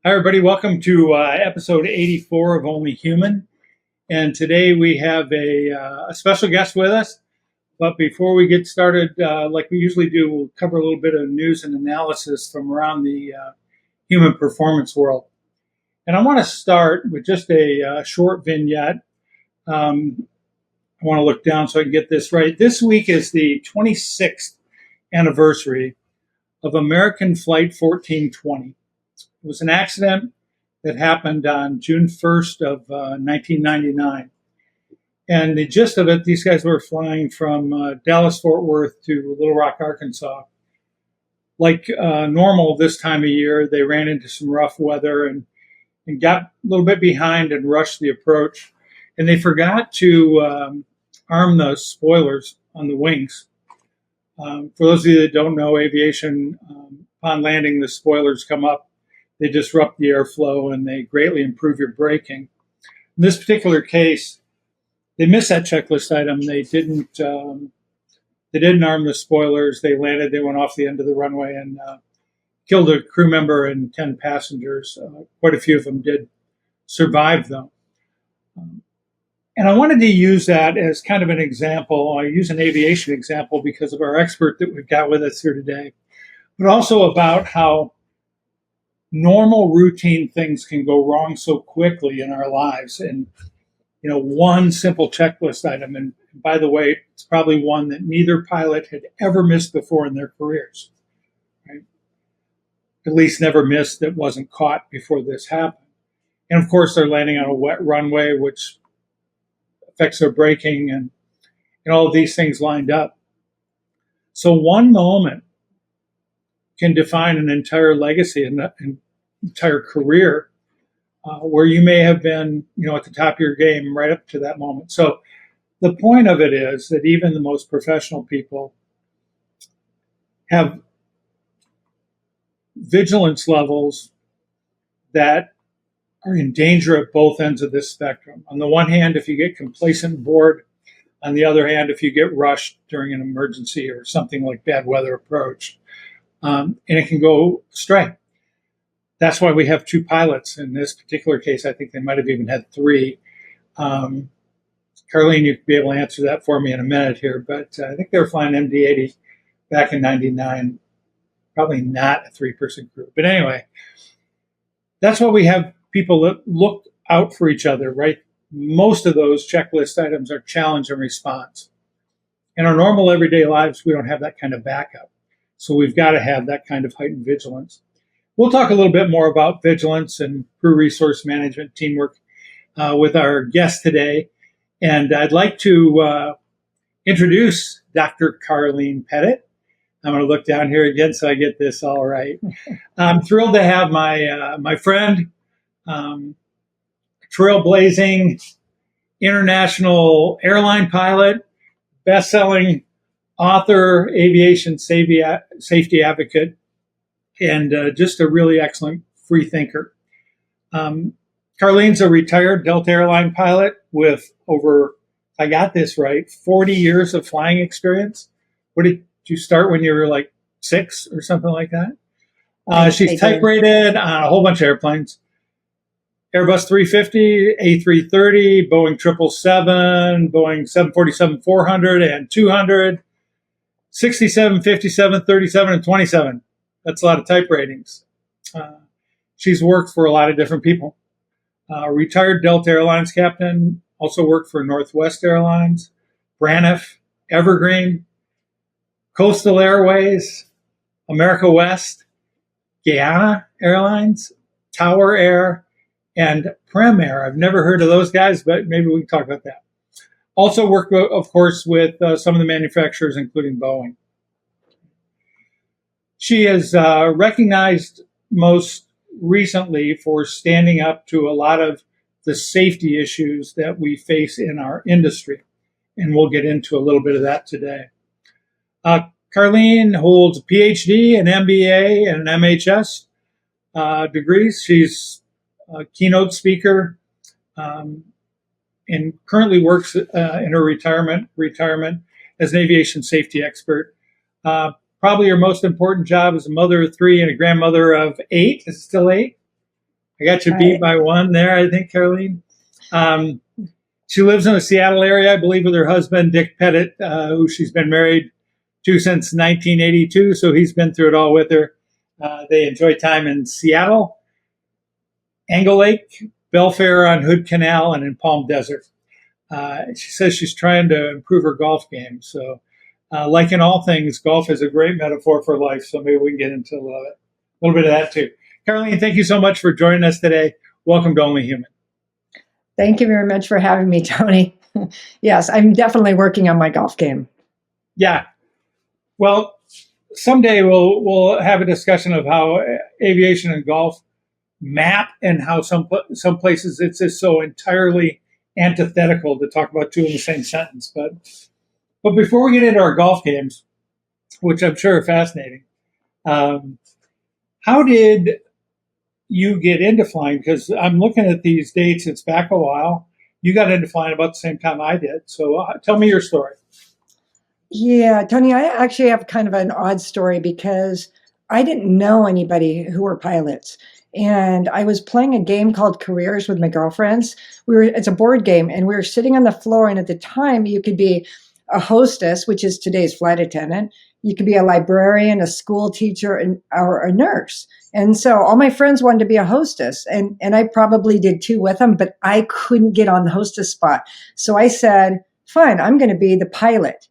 Hi, everybody. Welcome to episode 84 of Only Human. And today we have a special guest with us. But before we get started, like we usually do, we'll cover a little bit of news and analysis from around the human performance world. And I want to start with just a short vignette. I want to look down so I can get this right. This week is the 26th anniversary of American Flight 1420. It was an accident that happened on June 1st of 1999. And the gist of it, these guys were flying from Dallas-Fort Worth to Little Rock, Arkansas. Like normal this time of year, they ran into some rough weather and got a little bit behind and rushed the approach. And they forgot to arm the spoilers on the wings. For those of you that don't know aviation, upon landing, the spoilers come up. They disrupt the airflow and they greatly improve your braking. In this particular case, they missed that checklist item. They didn't arm the spoilers. They landed. They went off the end of the runway and killed a crew member and 10 passengers. Quite a few of them did survive, though. And I wanted to use that as kind of an example. I use an aviation example because of our expert that we've got with us here today, but also about how normal routine things can go wrong so quickly in our lives. And, one simple checklist item, and by the way, it's probably one that neither pilot had ever missed before in their careers, right? At least never missed that wasn't caught before this happened. And of course, they're landing on a wet runway, which affects their braking and all of these things lined up. So one moment can define an entire legacy and an entire career where you may have been, at the top of your game right up to that moment. So the point of it is that even the most professional people have vigilance levels that are in danger at both ends of this spectrum. On the one hand, if you get complacent and bored. On the other hand, if you get rushed during an emergency or something like bad weather approach. And it can go astray. That's why we have two pilots in this particular case. I think they might have even had three. Karlene, you could be able to answer that for me in a minute here, but I think they were flying MD-80 back in 99. Probably not a three-person crew. But anyway, that's why we have people that look out for each other, right? Most of those checklist items are challenge and response. In our normal everyday lives, we don't have that kind of backup. So we've got to have that kind of heightened vigilance. We'll talk a little bit more about vigilance and crew resource management teamwork with our guest today. And I'd like to introduce Dr. Karlene Petitt. I'm going to look down here again so I get this all right. I'm thrilled to have my friend, trailblazing international airline pilot, best-selling author, aviation safety advocate, and just a really excellent free thinker. Karlene's a retired Delta airline pilot with over, if I got this right, 40 years of flying experience. What did you start when you were like 6 or something like that? She's type rated on a whole bunch of airplanes. Airbus 350, A330, Boeing 777, Boeing 747-400 and 200, 67, 57, 37, and 27. That's a lot of type ratings. She's worked for a lot of different people. Retired Delta Airlines captain, also worked for Northwest Airlines, Braniff, Evergreen, Coastal Airways, America West, Guyana Airlines, Tower Air, and Prem Air. I've never heard of those guys, but maybe we can talk about that. Also worked, of course, with some of the manufacturers, including Boeing. She is recognized most recently for standing up to a lot of the safety issues that we face in our industry. And we'll get into a little bit of that today. Karlene holds a PhD, an MBA, and an MHS degrees. She's a keynote speaker and currently works in her retirement as an aviation safety expert. Probably her most important job as a mother of 3 and a grandmother of 8. Is it still 8? I got you beat by one there, I think, Karlene. She lives in the Seattle area, I believe, with her husband, Dick Petitt, who she's been married to since 1982. So he's been through it all with her. They enjoy time in Seattle, Angle Lake, Belfair on Hood Canal, and in Palm Desert. She says she's trying to improve her golf game. So, like in all things, golf is a great metaphor for life. So maybe we can get into a little bit of that too. Karlene, thank you so much for joining us today. Welcome to Only Human. Thank you very much for having me, Tony. Yes, I'm definitely working on my golf game. Yeah. Well, someday we'll have a discussion of how aviation and golf map and how some places it's just so entirely antithetical to talk about two in the same sentence. But before we get into our golf games, which I'm sure are fascinating, how did you get into flying? Because I'm looking at these dates, it's back a while. You got into flying about the same time I did. So tell me your story. Yeah, Tony, I actually have kind of an odd story because I didn't know anybody who were pilots. And I was playing a game called Careers with my girlfriends. It's a board game, and we were sitting on the floor. And at the time, you could be a hostess, which is today's flight attendant. You could be a librarian, a school teacher, or a nurse. And so all my friends wanted to be a hostess, and I probably did too with them, but I couldn't get on the hostess spot. So I said, fine, I'm going to be the pilot.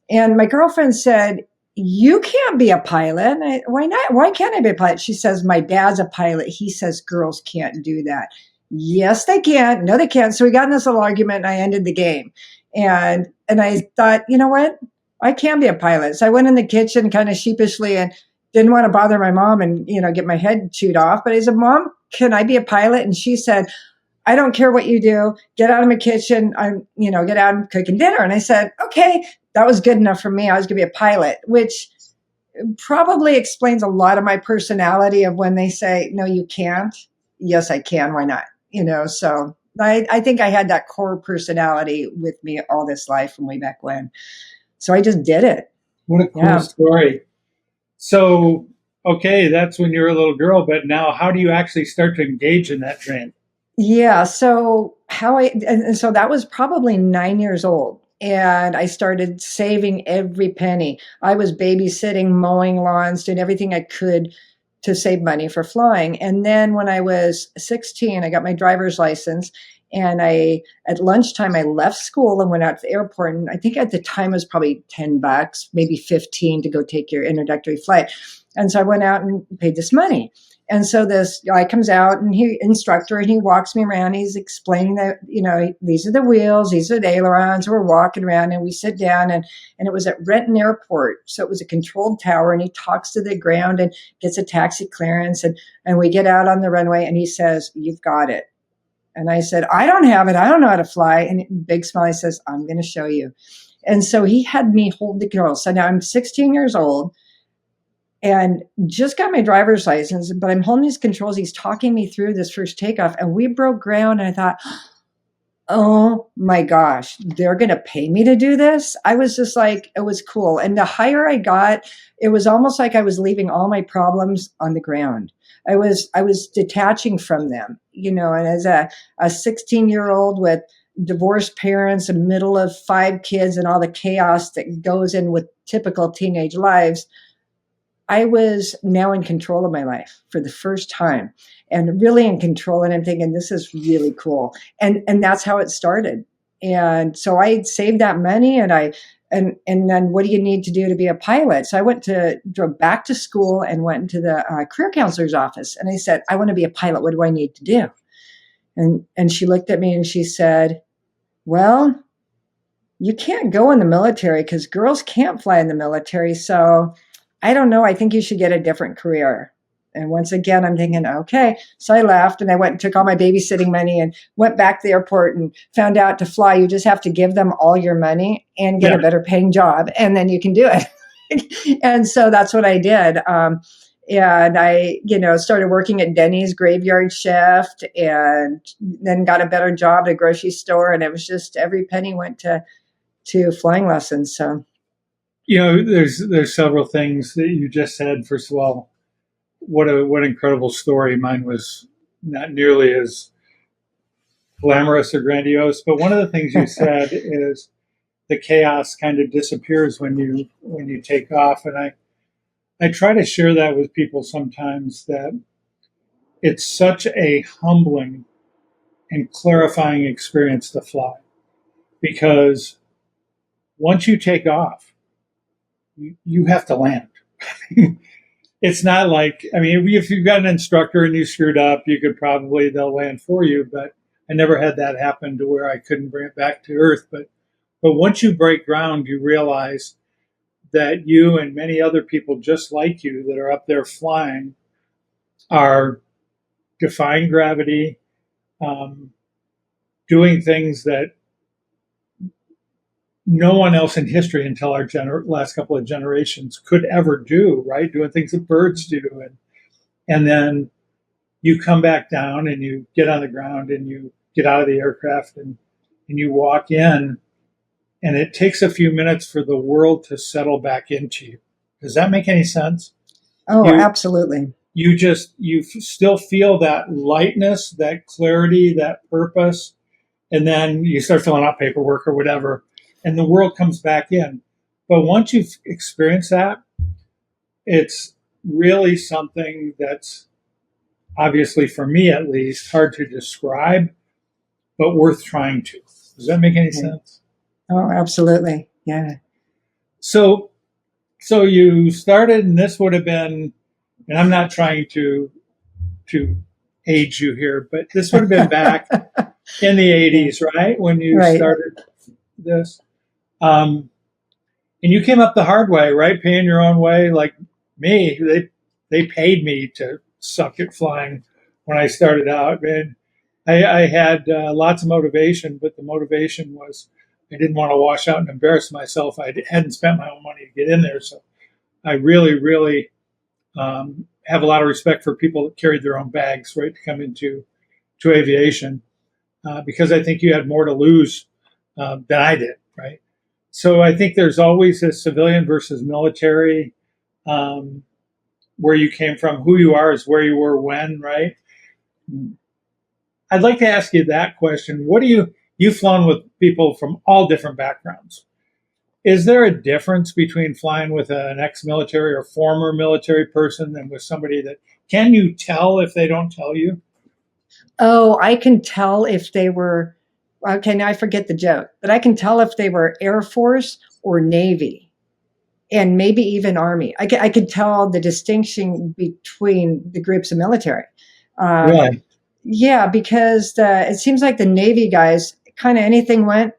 And my girlfriend said, you can't be a pilot. And why not? Why can't I be a pilot? She says, my dad's a pilot. He says girls can't do that. Yes, they can. No, they can't. So we got in this little argument, and I ended the game. And I thought, you know what? I can be a pilot. So I went in the kitchen kind of sheepishly and didn't want to bother my mom and, get my head chewed off. But I said, Mom, can I be a pilot? And she said, I don't care what you do. Get out of my kitchen. Get out and cooking dinner. And I said, okay, that was good enough for me. I was going to be a pilot, which probably explains a lot of my personality of when they say, no, you can't. Yes, I can. Why not? So I think I had that core personality with me all this life from way back when. So I just did it. What a cool story. So, okay, that's when you were a little girl, but now how do you actually start to engage in that dream? Yeah. So so that was probably 9 years old. And I started saving every penny. I was babysitting, mowing lawns, doing everything I could to save money for flying. And then when I was 16, I got my driver's license. And at lunchtime, I left school and went out to the airport. And I think at the time it was probably $10, maybe 15 to go take your introductory flight. And so I went out and paid this money. And so this guy comes out and he walks me around. He's explaining that, these are the wheels, these are the ailerons. We're walking around and we sit down and it was at Renton Airport. So it was a controlled tower, and he talks to the ground and gets a taxi clearance. And we get out on the runway and he says, you've got it. And I said, I don't have it. I don't know how to fly. And big smile, he says, I'm going to show you. And so he had me hold the controls. So now I'm 16 years old and just got my driver's license, but I'm holding these controls. He's talking me through this first takeoff, and we broke ground. And I thought, oh my gosh, they're going to pay me to do this. I was just like, it was cool. And the higher I got, it was almost like I was leaving all my problems on the ground. I was detaching from them, and as a 16-year-old with divorced parents, a middle of 5 kids, and all the chaos that goes in with typical teenage lives, I was now in control of my life for the first time, and really in control. And I'm thinking, this is really cool. And that's how it started. And so I saved that money, and then what do you need to do to be a pilot? So I drove back to school and went into the career counselor's office. And I said, I want to be a pilot. What do I need to do? And she looked at me and she said, well, you can't go in the military because girls can't fly in the military. So I don't know. I think you should get a different career. And once again, I'm thinking, okay. So I left and I went and took all my babysitting money and went back to the airport and found out to fly, you just have to give them all your money and get a better paying job. And then you can do it. And so that's what I did. And I, started working at Denny's graveyard shift, and then got a better job at a grocery store. And it was just every penny went to flying lessons. So, there's several things that you just said. First of all, what an incredible story. Mine was not nearly as glamorous or grandiose. But one of the things you said is the chaos kind of disappears when you take off. And I try to share that with people sometimes, that it's such a humbling and clarifying experience to fly, because once you take off, you have to land. It's not like, I mean, if you've got an instructor and you screwed up, they'll land for you. But I never had that happen to where I couldn't bring it back to earth. But once you break ground, you realize that you and many other people just like you that are up there flying are defying gravity, doing things that no one else in history until our last couple of generations could ever do, right? Doing things that birds do. And then you come back down and you get on the ground and you get out of the aircraft and you walk in, and it takes a few minutes for the world to settle back into you. Does that make any sense? Oh, absolutely. You still feel that lightness, that clarity, that purpose, and then you start filling out paperwork or whatever, and the world comes back in. But once you've experienced that, it's really something that's, obviously for me at least, hard to describe, but worth trying to. Does that make any sense? Oh, absolutely. Yeah. So you started, and this would have been, and I'm not trying to age you here, but this would have been back in the 80s, right? When you started this. And you came up the hard way, right? Paying your own way, like me. They paid me to suck at flying when I started out. And I had lots of motivation, but the motivation was I didn't want to wash out and embarrass myself. I hadn't spent my own money to get in there. So I really, really have a lot of respect for people that carried their own bags, right, to come into aviation, because I think you had more to lose than I did, right? So I think there's always this civilian versus military, where you came from, who you are is where you were when, right? I'd like to ask you that question. You've flown with people from all different backgrounds. Is there a difference between flying with an ex-military or former military person than with somebody that, can you tell if they don't tell you? Oh, I can tell if they were, okay, now I forget the joke, but I can tell if they were Air Force or Navy, and maybe even Army. I could tell the distinction between the groups of military. Really? Yeah, because it seems like the Navy guys, kind of anything went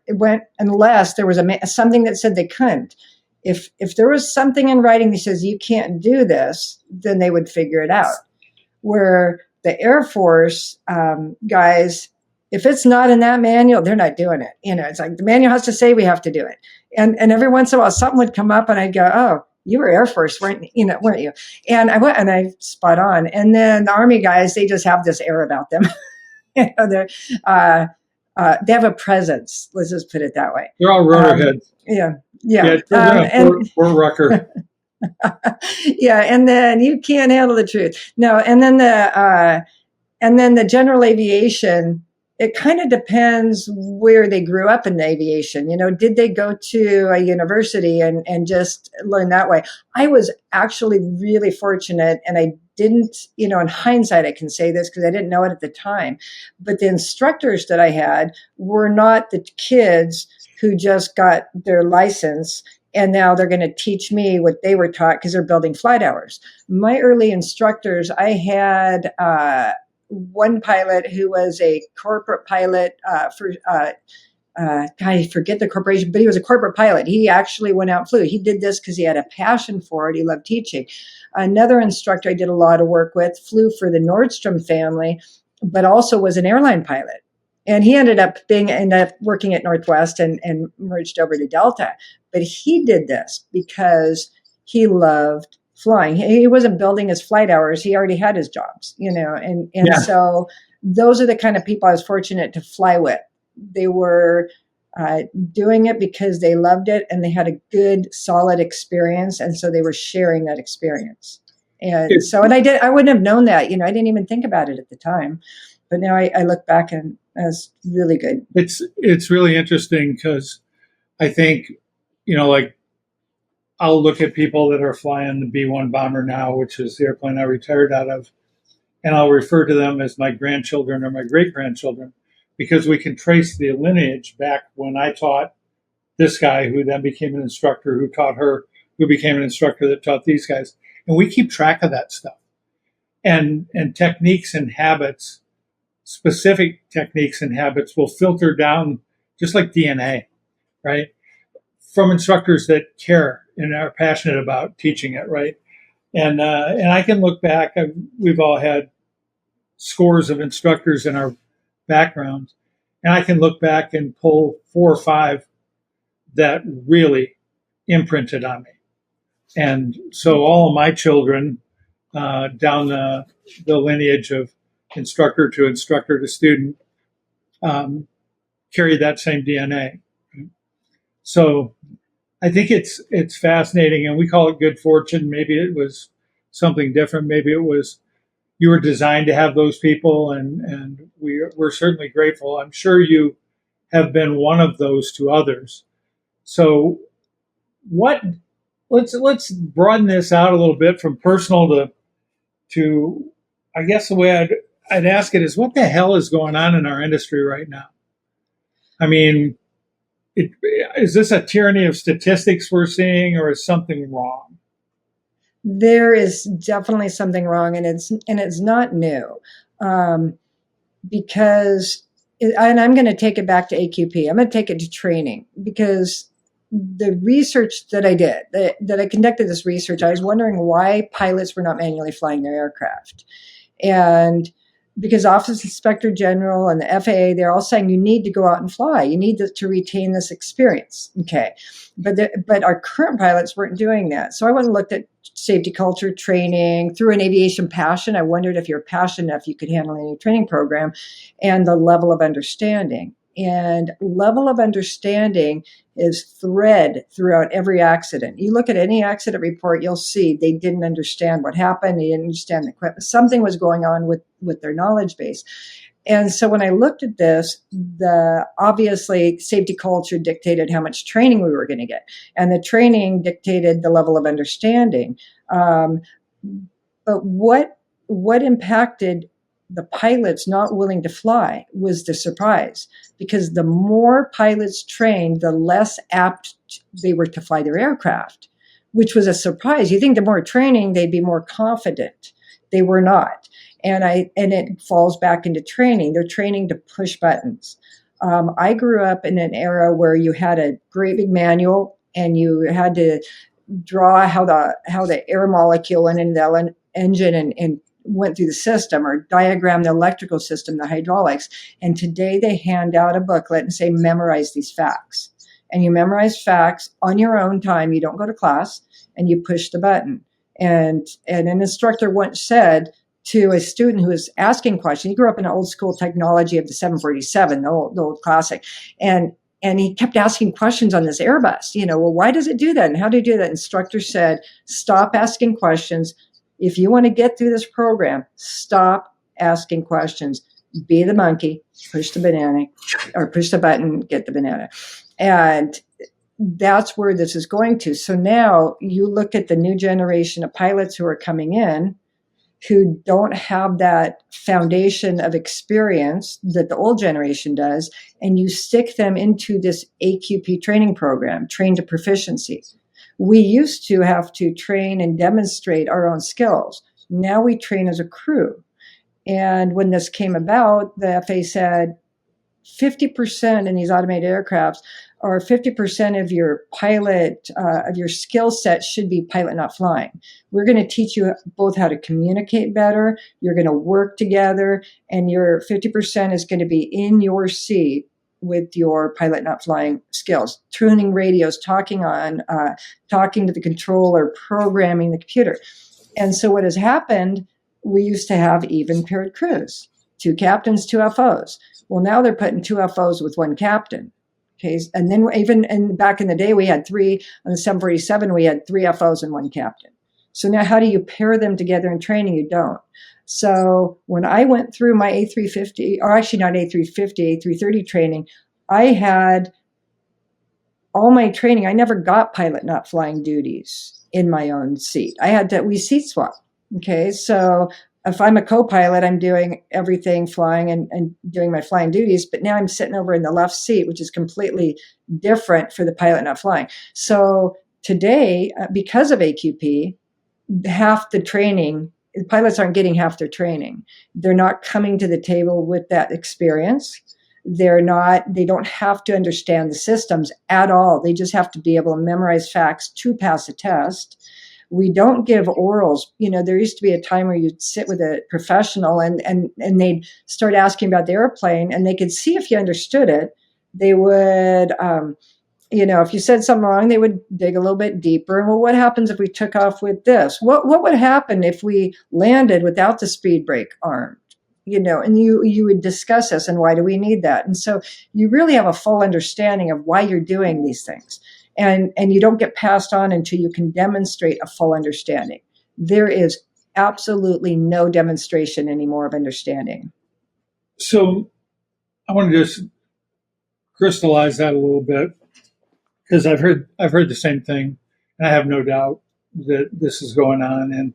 unless there was something that said they couldn't. If there was something in writing that says you can't do this, then they would figure it out. Where the Air Force guys, if it's not in that manual, they're not doing it. It's like the manual has to say we have to do it. And every once in a while, something would come up, and I'd go, "Oh, you were Air Force, weren't you?" And I went, and I spot on. And then the Army guys, they just have this air about them. They have a presence. Let's just put it that way. They're all rotor heads. Yeah. Fort Rucker. Yeah, and then you can't handle the truth. No, and then the general aviation, it kind of depends where they grew up in aviation. Did they go to a university and just learn that way? I was actually really fortunate, and I didn't, in hindsight, I can say this because I didn't know it at the time, but the instructors that I had were not the kids who just got their license and now they're going to teach me what they were taught because they're building flight hours. My early instructors, I had one pilot who was a corporate pilot I forget the corporation, but he was a corporate pilot. He actually went out and flew. He did this because he had a passion for it. He loved teaching. Another instructor I did a lot of work with flew for the Nordstrom family, but also was an airline pilot. And he ended up working at Northwest and merged over to Delta. But he did this because he loved flying. He wasn't building his flight hours. He already had his jobs, So those are the kind of people I was fortunate to fly with. They were doing it because they loved it and they had a good, solid experience. And so they were sharing that experience. And so, and I wouldn't have known that, I didn't even think about it at the time, but now I look back and it's really good. It's really interesting because I think, like I'll look at people that are flying the B-1 bomber now, which is the airplane I retired out of, and I'll refer to them as my grandchildren or my great-grandchildren because we can trace the lineage back when I taught this guy who then became an instructor who taught her, who became an instructor that taught these guys. And we keep track of that stuff. And techniques and habits, specific techniques and habits will filter down just like DNA, right? From instructors that care and are passionate about teaching it, right? And I can look back, we've all had scores of instructors in our backgrounds, and I can look back and pull 4 or 5 that really imprinted on me. And so all of my children down the lineage of instructor to student carry that same DNA. So I think it's fascinating, and we call it good fortune. Maybe it was something different. Maybe it was you were designed to have those people, and we're certainly grateful. I'm sure you have been one of those to others. So let's broaden this out a little bit from personal to I guess the way I'd ask it is, what the hell is going on in our industry right now? I mean, is this a tyranny of statistics we're seeing, or is something wrong? There is definitely something wrong, and it's not new, because, and I'm going to take it back to AQP. I'm going to take it to training, because the research that I did, that I conducted this research, I was wondering why pilots were not manually flying their aircraft. And because Office Inspector General and the FAA, they're all saying you need to go out and fly. You need to retain this experience. Okay. But our current pilots weren't doing that. So I went and looked at safety culture training through an aviation passion. I wondered if you're passionate enough, you could handle any training program, and the level of understanding. And level of understanding is thread throughout every accident. You look at any accident report, you'll see they didn't understand what happened. They didn't understand the equipment. Something was going on with their knowledge base. And so when I looked at this, obviously safety culture dictated how much training we were going to get. And the training dictated the level of understanding. But what impacted the pilots not willing to fly was the surprise, because the more pilots trained, the less apt they were to fly their aircraft, which was a surprise. You think the more training, they'd be more confident. They were not. And it falls back into training. They're training to push buttons. I grew up in an era where you had a great big manual, and you had to draw how the air molecule went into the engine and went through the system, or diagram the electrical system, the hydraulics. And today they hand out a booklet and say, memorize these facts. And you memorize facts on your own time. You don't go to class, and you push the button. And an instructor once said to a student who was asking questions, he grew up in an old school technology of the 747, the old classic. And he kept asking questions on this Airbus, well, why does it do that? And how do you do that? Instructor said, stop asking questions. If you want to get through this program, stop asking questions. Be the monkey, push the banana, or push the button, get the banana. And that's where this is going to. So now you look at the new generation of pilots who are coming in, who don't have that foundation of experience that the old generation does, and you stick them into this AQP training program, train to proficiency. We used to have to train and demonstrate our own skills. Now we train as a crew. And when this came about, the FAA said 50% in these automated aircrafts, or 50% of your pilot, of your skill set should be pilot, not flying. We're going to teach you both how to communicate better. You're going to work together, and your 50% is going to be in your seat with your pilot, not flying skills, tuning radios, talking to the controller, programming the computer. And so what has happened, we used to have even paired crews, 2 captains, 2 FOs. Well, now they're putting 2 FOs with 1 captain. Okay. And then back in the day, we had 3 on the 747, we had 3 FOs and 1 captain. So now how do you pair them together in training? You don't. So when I went through my A350, or actually not A350, A330 training, I had all my training. I never got pilot not flying duties in my own seat. We seat swap. Okay. So if I'm a co-pilot, I'm doing everything flying and doing my flying duties, but now I'm sitting over in the left seat, which is completely different for the pilot not flying. So today, because of AQP, half the training, pilots aren't getting half their training. They're not coming to the table with that experience. They don't have to understand the systems at all. They just have to be able to memorize facts to pass a test. We don't give orals. There used to be a time where you'd sit with a professional and they'd start asking about the airplane, and they could see if you understood it. They would, if you said something wrong, they would dig a little bit deeper. And well, what happens if we took off with this? What would happen if we landed without the speed brake armed? And you would discuss this, and why do we need that? And so you really have a full understanding of why you're doing these things. And you don't get passed on until you can demonstrate a full understanding. There is absolutely no demonstration anymore of understanding. So I want to just crystallize that a little bit, because I've heard the same thing, and I have no doubt that this is going on, and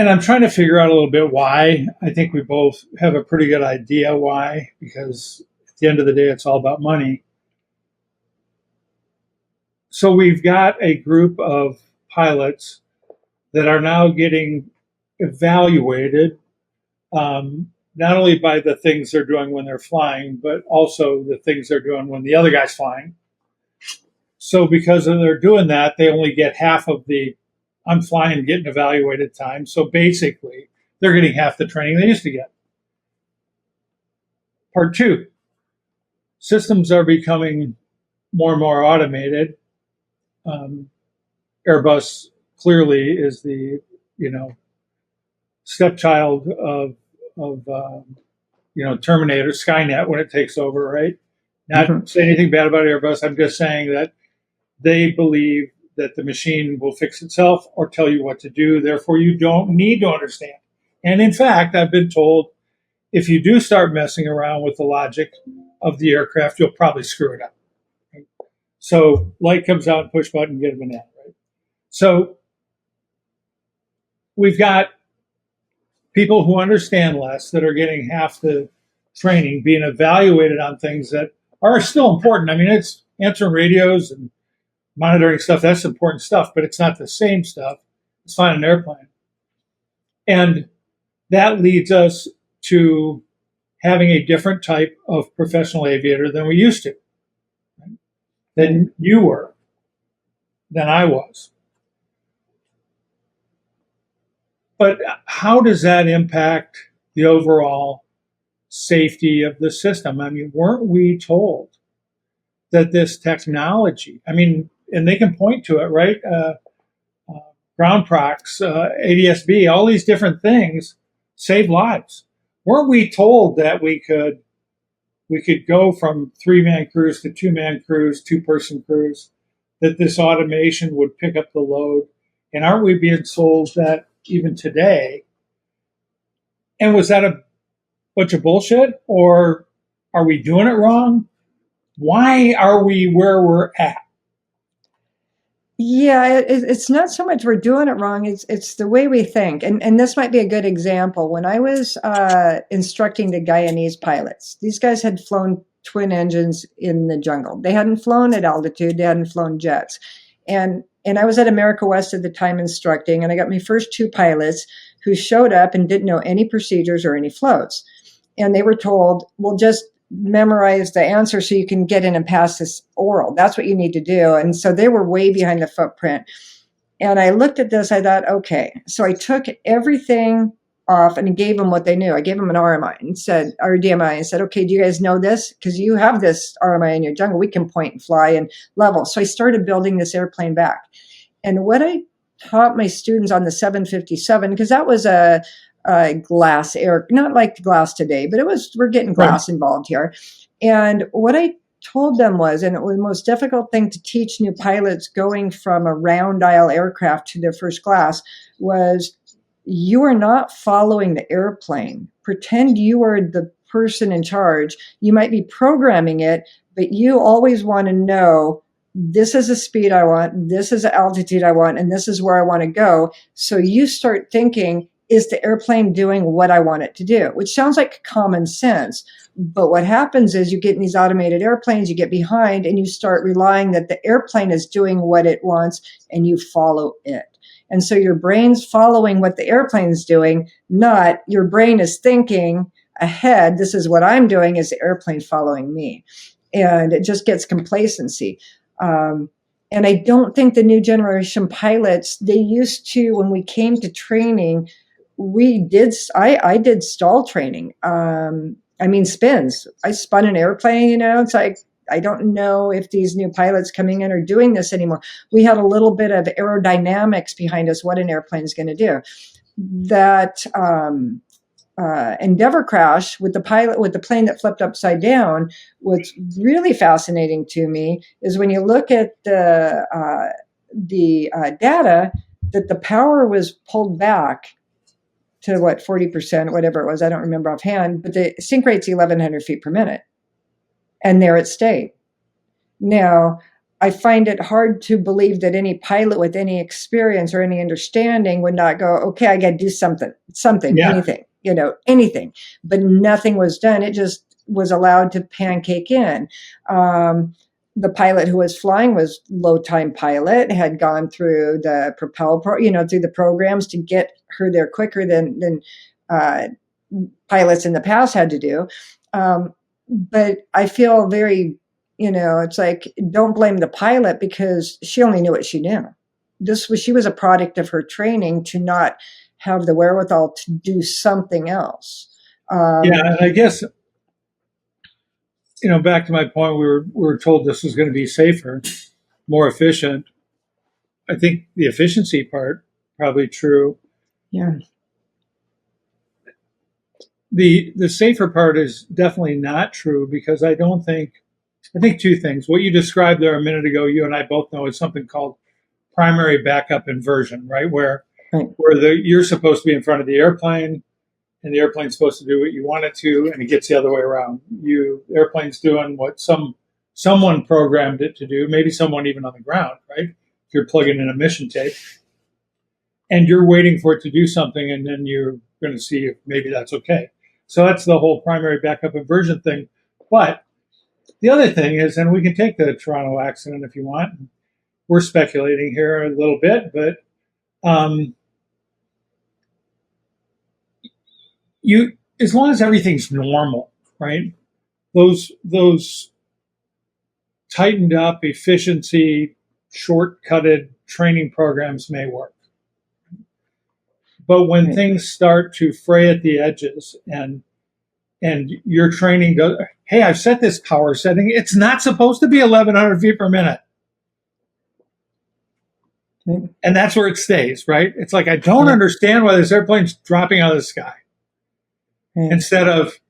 I'm trying to figure out a little bit why. I think we both have a pretty good idea why, because at the end of the day, it's all about money. So we've got a group of pilots that are now getting evaluated, not only by the things they're doing when they're flying, but also the things they're doing when the other guy's flying. So because they're doing that, they only get half of the I'm flying getting evaluated time. So basically, they're getting half the training they used to get. Part two, systems are becoming more and more automated. Airbus clearly is the stepchild of Terminator, Skynet when it takes over, right? Not saying anything bad about Airbus. I'm just saying that they believe that the machine will fix itself or tell you what to do. Therefore, you don't need to understand. And in fact, I've been told if you do start messing around with the logic of the aircraft, you'll probably screw it up. Right? So light comes out, push button, get a banana, right? So we've got people who understand less that are getting half the training, being evaluated on things that are still important. I mean, it's answering radios and monitoring stuff. That's important stuff, but it's not the same stuff. It's flying an airplane. And that leads us to having a different type of professional aviator than we used to, right? Than you were, than I was. But how does that impact the overall safety of the system? I mean, weren't we told that this technology, and they can point to it, right? Ground procs, ADS-B, all these different things save lives. Weren't we told that we could go from 3-man crews to 2-man crews, 2-person crews, that this automation would pick up the load? And aren't we being sold that even today? And was that a bunch of bullshit, or are we doing it wrong? Why are we where we're at? Yeah, it's not so much we're doing it wrong. It's the way we think. And this might be a good example. When I was instructing the Guyanese pilots, these guys had flown twin engines in the jungle. They hadn't flown at altitude. They hadn't flown jets. And I was at America West at the time instructing, and I got my first 2 pilots who showed up and didn't know any procedures or any floats. And they were told, well, just memorize the answer so you can get in and pass this oral. That's what you need to do. And so they were way behind the footprint. And I looked at this, I thought, okay. So I took everything off and gave them what they knew. I gave them an RMI and said, or DMI, and said, okay, do you guys know this? Because you have this RMI in your jungle. We can point and fly and level. So I started building this airplane back. And what I taught my students on the 757, because that was a glass air, not like the glass today, but we're getting glass involved here. And what I told them was, and it was the most difficult thing to teach new pilots going from a round aisle aircraft to their first class, was you are not following the airplane. Pretend you are the person in charge. You might be programming it, but you always want to know, this is the speed I want, this is the altitude I want, and this is where I want to go. So you start thinking, is the airplane doing what I want it to do? Which sounds like common sense. But what happens is you get in these automated airplanes, you get behind, and you start relying that the airplane is doing what it wants, and you follow it. And so your brain's following what the airplane's doing, not your brain is thinking ahead, this is what I'm doing, is the airplane following me? And it just gets complacency. And I don't think the new generation pilots, they used to, when we came to training, I did stall training. Spins. I spun an airplane, it's like, I don't know if these new pilots coming in are doing this anymore. We had a little bit of aerodynamics behind us, what an airplane is going to do. That Endeavor crash with the plane that flipped upside down, what's really fascinating to me is when you look at the data, that the power was pulled back to 40%, whatever it was, I don't remember offhand, but the sink rate's 1,100 feet per minute. And there it stayed. Now, I find it hard to believe that any pilot with any experience or any understanding would not go, okay, I got to do something, yeah. anything. But nothing was done. It just was allowed to pancake in. The pilot who was flying was low-time pilot, had gone through the through the programs to get her there quicker than pilots in the past had to do. But I feel very, it's like, don't blame the pilot because she only knew what she knew. She was a product of her training to not have the wherewithal to do something else. And I guess, back to my point, we were told this was going to be safer, more efficient. I think the efficiency part, probably true. Yeah. The safer part is definitely not true because I think two things. What you described there a minute ago, you and I both know, is something called primary backup inversion, right? Where you're supposed to be in front of the airplane and the airplane's supposed to do what you want it to, and it gets the other way around. The airplane's doing what someone programmed it to do, maybe someone even on the ground, right? If you're plugging in a mission tape, and you're waiting for it to do something, and then you're going to see if maybe that's okay. So that's the whole primary backup inversion thing. But the other thing is, and we can take the Toronto accident if you want. We're speculating here a little bit, but as long as everything's normal, right? Those tightened up efficiency, shortcutted training programs may work. But when things start to fray at the edges and your training goes, hey, I've set this power setting, it's not supposed to be 1,100 feet per minute. And that's where it stays, right? It's like, I don't understand why this airplane's dropping out of the sky. Instead of,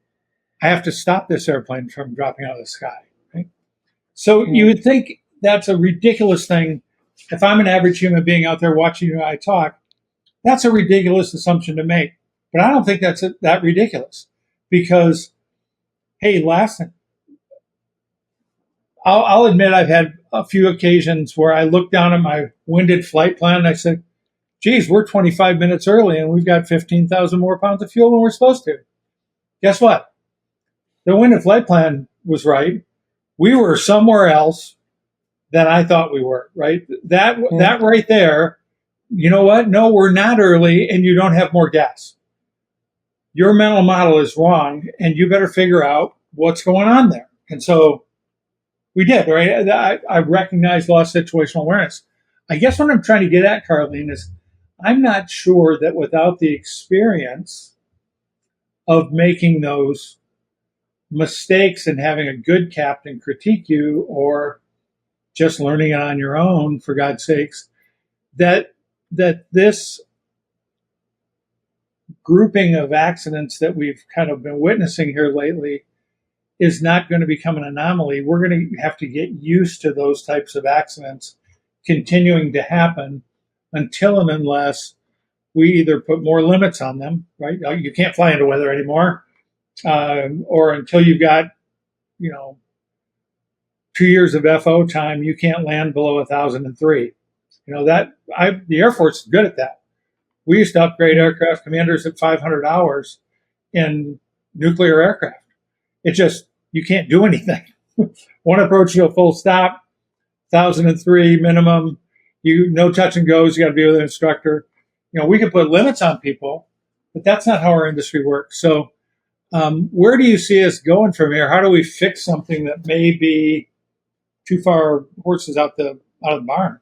I have to stop this airplane from dropping out of the sky, right? So you would think that's a ridiculous thing. If I'm an average human being out there watching you and I talk, that's a ridiculous assumption to make. But I don't think that's that ridiculous. Because, hey, I'll admit I've had a few occasions where I looked down at my winded flight plan and I said, geez, we're 25 minutes early and we've got 15,000 more pounds of fuel than we're supposed to. Guess what? The winded flight plan was right. We were somewhere else than I thought we were, right? That right there, you know what? No, we're not early and you don't have more gas. Your mental model is wrong and you better figure out what's going on there. And so we did, right? I recognized lost situational awareness. I guess what I'm trying to get at, Karlene, is I'm not sure that without the experience of making those mistakes and having a good captain critique you, or just learning it on your own, for God's sakes, that this grouping of accidents that we've kind of been witnessing here lately is not going to become an anomaly. We're going to have to get used to those types of accidents continuing to happen until and unless we either put more limits on them, right? You can't fly into weather anymore, or until you've got, 2 years of FO time, you can't land below 1,003. The Air Force is good at that. We used to upgrade aircraft commanders at 500 hours in nuclear aircraft. It just, you can't do anything. One approach, you'll full stop, 1,003 minimum. No touch and goes. You got to be with an instructor. We can put limits on people, but that's not how our industry works. So, where do you see us going from here? How do we fix something that may be too far horses out of the barn?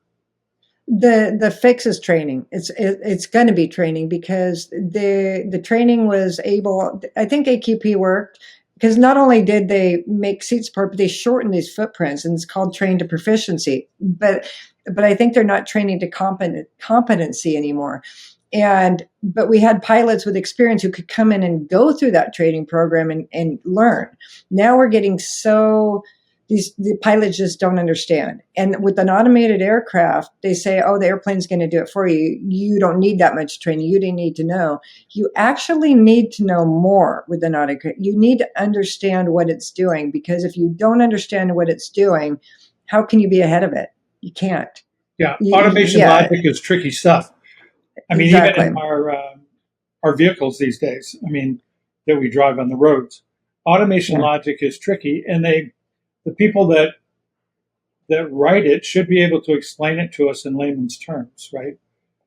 The fix is training. It's going to be training, because the training was able. I think AQP worked because not only did they make seats apart, but they shortened these footprints, and it's called train to proficiency. But I think they're not training to competency anymore. But we had pilots with experience who could come in and go through that training program and learn. Now we're getting the pilots just don't understand. And with an automated aircraft, they say, oh, the airplane's going to do it for you. You don't need that much training. You didn't need to know. You actually need to know more with an automated. You need to understand what it's doing, because if you don't understand what it's doing, how can you be ahead of it? You can't. Yeah, automation logic is tricky stuff. I mean, exactly. Even in our vehicles these days, that we drive on the roads, automation logic is tricky, and the people that write it should be able to explain it to us in layman's terms, right?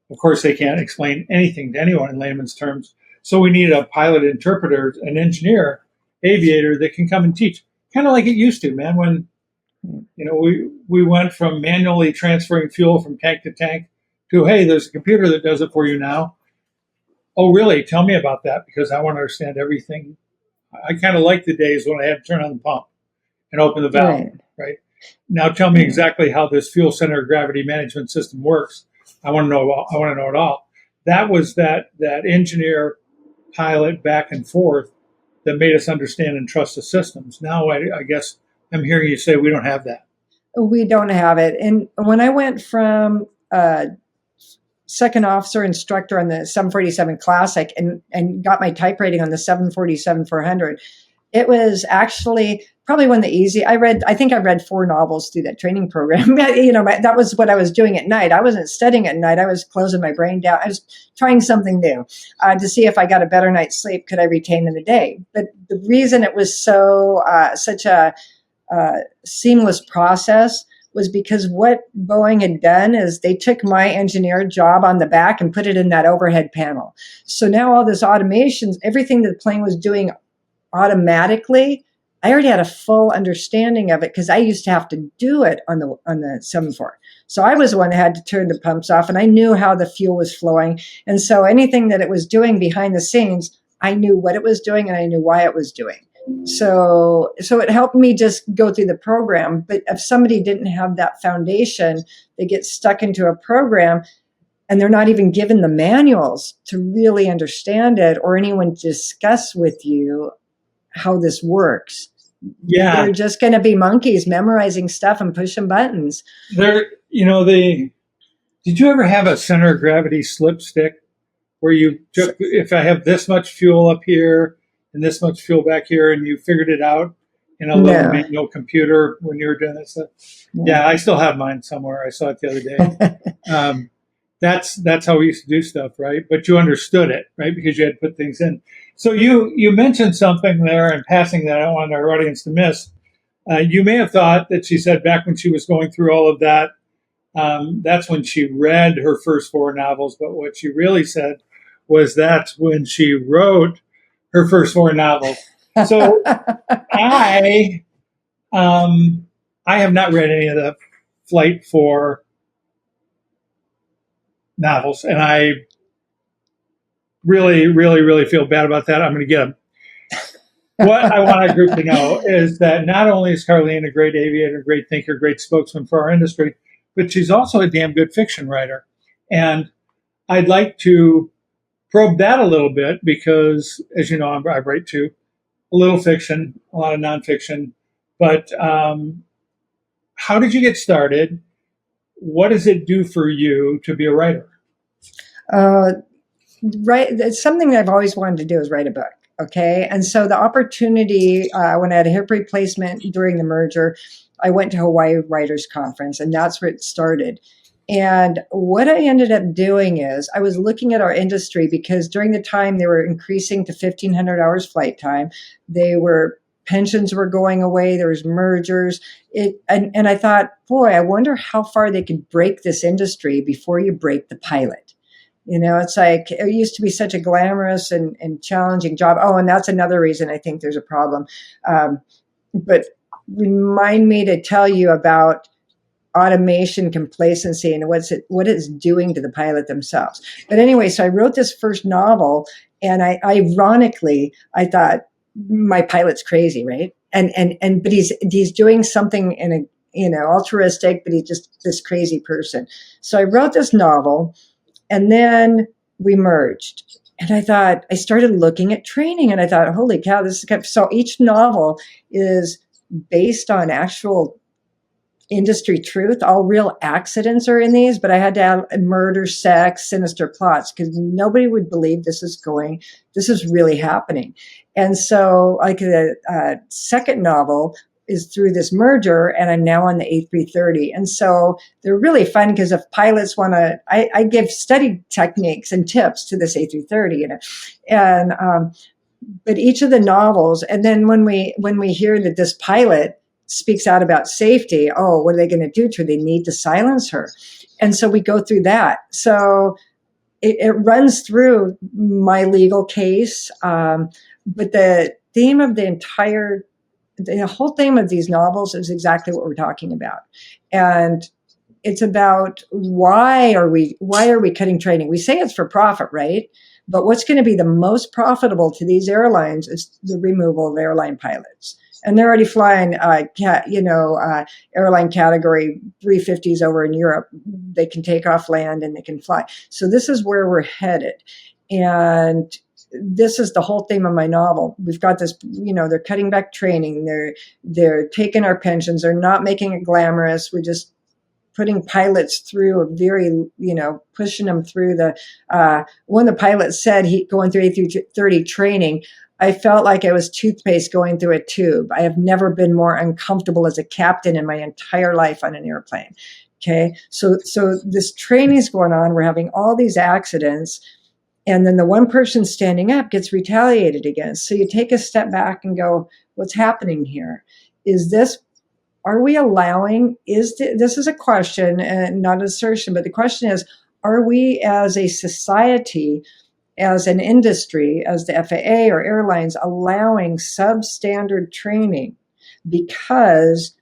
Of course, they can't explain anything to anyone in layman's terms. So we need a pilot interpreter, an engineer, aviator that can come and teach, kind of like it used to, man. When we went from manually transferring fuel from tank to tank to, hey, there's a computer that does it for you now. Oh, really? Tell me about that, because I want to understand everything. I kind of like the days when I had to turn on the pump and open the valve, right? Now tell me exactly how this fuel center gravity management system works. I want to know it all. That was that engineer pilot back and forth that made us understand and trust the systems. Now I guess I'm hearing you say we don't have that. We don't have it. And when I went from second officer instructor on the 747 Classic and got my type rating on the 747-400, it was actually probably one of the easy. I think I read 4 novels through that training program. That was what I was doing at night. I wasn't studying at night. I was closing my brain down. I was trying something new to see if I got a better night's sleep, could I retain in the day. But the reason it was such a seamless process was because what Boeing had done is they took my engineer job on the back and put it in that overhead panel. So now all this automation, everything that the plane was doing automatically, I already had a full understanding of it, because I used to have to do it on the 74. So I was the one that had to turn the pumps off, and I knew how the fuel was flowing. And so anything that it was doing behind the scenes, I knew what it was doing and I knew why it was doing. So it helped me just go through the program. But if somebody didn't have that foundation, they get stuck into a program and they're not even given the manuals to really understand it, or anyone to discuss with you how this works. Yeah. They're just going to be monkeys memorizing stuff and pushing buttons. Did you ever have a center of gravity slip stick where you took, if I have this much fuel up here and this much fuel back here, and you figured it out in a little manual computer when you were doing that stuff? Yeah, I still have mine somewhere. I saw it the other day. That's how we used to do stuff, right? But you understood it, right? Because you had to put things in. So you mentioned something there in passing that I don't want our audience to miss. You may have thought that she said back when she was going through all of that, that's when she read her first 4 novels. But what she really said was that's when she wrote her first 4 novels. So I have not read any of the Flight 4 novels, and I really, really, really feel bad about that. I'm going to get them. What I want our group to know is that not only is Karlene a great aviator, great thinker, great spokesman for our industry, but she's also a damn good fiction writer. And I'd like to probe that a little bit because, as you know, I write too. a little fiction, a lot of nonfiction. But how did you get started? What does it do for you to be a writer? It's something that I've always wanted to do is write a book. Okay. And so the opportunity, when I had a hip replacement during the merger, I went to Hawaii Writers Conference, and that's where it started. And what I ended up doing is I was looking at our industry, because during the time they were increasing to 1,500 hours flight time. Pensions were going away. There was mergers. And I thought, boy, I wonder how far they could break this industry before you break the pilot. It's like it used to be such a glamorous and challenging job. Oh, and that's another reason I think there's a problem. But remind me to tell you about automation complacency and what it's doing to the pilot themselves. But anyway, so I wrote this first novel, and ironically, I thought my pilot's crazy, right? But he's doing something in a altruistic, but he's just this crazy person. So I wrote this novel, and then we merged. And I started looking at training, and I thought, holy cow, this is so each novel is based on actual industry truth. All real accidents are in these, but I had to have murder, sex, sinister plots, because nobody would believe this is really happening. And so like the second novel is through this merger, and I'm now on the A330. And so they're really fun, because if pilots want to, I give study techniques and tips to this A330, but each of the novels, and then when we hear that this pilot speaks out about safety, oh, what are they going to do to her? They need to silence her. And so we go through that. So it runs through my legal case. But the whole theme of these novels is exactly what we're talking about. And it's about why are we cutting training? We say it's for profit, right? But what's going to be the most profitable to these airlines is the removal of airline pilots. And they're already flying, airline category 350s over in Europe. They can take off land and they can fly. So this is where we're headed. And this is the whole theme of my novel. We've got this, they're cutting back training. They're taking our pensions. They're not making it glamorous. We're just putting pilots through a very, pushing them through one of the pilots said going through A330 training, I felt like I was toothpaste going through a tube. I have never been more uncomfortable as a captain in my entire life on an airplane. Okay. So this training is going on. We're having all these accidents. And then the one person standing up gets retaliated against. So you take a step back and go, what's happening here? Are we allowing, this is a question and not an assertion, but the question is, are we as a society, as an industry, as the FAA or airlines, allowing substandard training because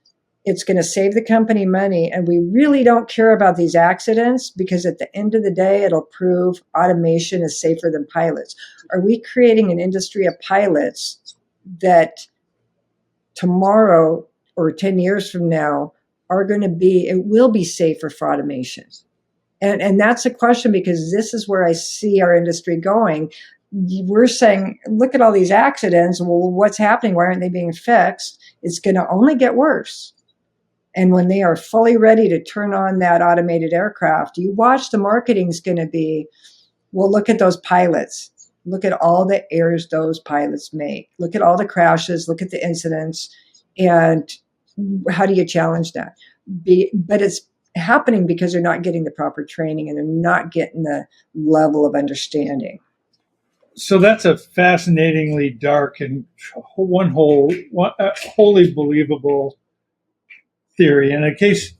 it's going to save the company money, and we really don't care about these accidents because at the end of the day, it'll prove automation is safer than pilots? Are we creating an industry of pilots that tomorrow or 10 years from now it will be safer for automation? And that's a question, because this is where I see our industry going. We're saying, look at all these accidents. Well, what's happening? Why aren't they being fixed? It's going to only get worse. And when they are fully ready to turn on that automated aircraft, you watch, the marketing is going to be, well, look at those pilots. Look at all the errors those pilots make. Look at all the crashes. Look at the incidents. And how do you challenge that? But it's happening because they're not getting the proper training and they're not getting the level of understanding. So that's a fascinatingly dark and wholly believable theory. And in case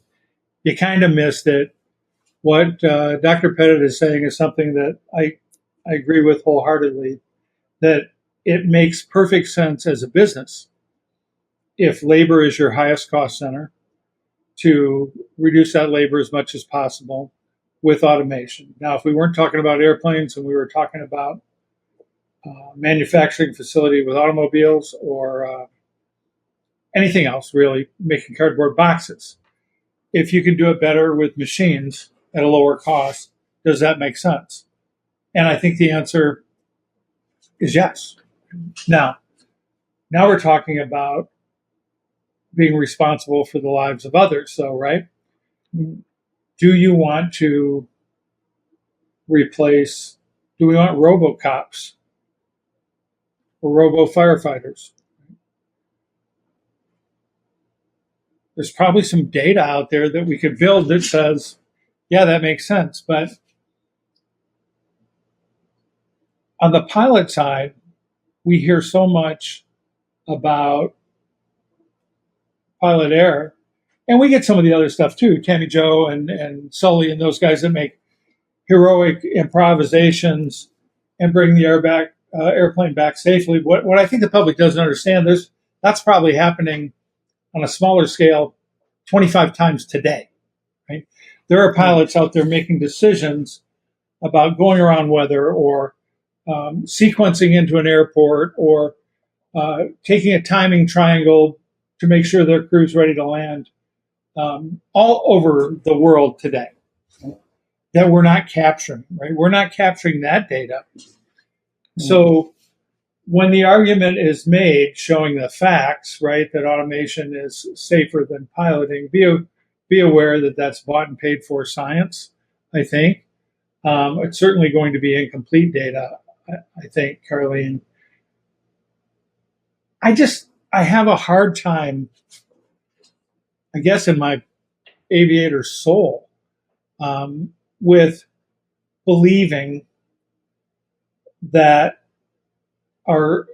you kind of missed it, what Dr. Petitt is saying is something that I agree with wholeheartedly, that it makes perfect sense as a business, if labor is your highest cost center, to reduce that labor as much as possible with automation. Now, if we weren't talking about airplanes and we were talking about manufacturing facility with automobiles or anything else, really, making cardboard boxes, if you can do it better with machines at a lower cost, does that make sense? And I think the answer is yes. Now, Now we're talking about being responsible for the lives of others. So, right? Do you want to replace, do we want robo-cops or robo-firefighters? There's probably some data out there that we could build that says, yeah, that makes sense. But on the pilot side, we hear so much about pilot error. And we get some of the other stuff too, Tammy Joe and Sully and those guys that make heroic improvisations and bring the airplane back safely. What I think the public doesn't understand is that's probably happening on a smaller scale 25 times today, right? There are pilots out there making decisions about going around weather or sequencing into an airport or taking a timing triangle to make sure their crew's ready to land all over the world today that we're not capturing, right? We're not capturing that data. So when the argument is made showing the facts, right, that automation is safer than piloting, be aware that that's bought and paid for science, I think. It's certainly going to be incomplete data, I think, Karlene. I have a hard time, I guess, in my aviator soul, with believing that our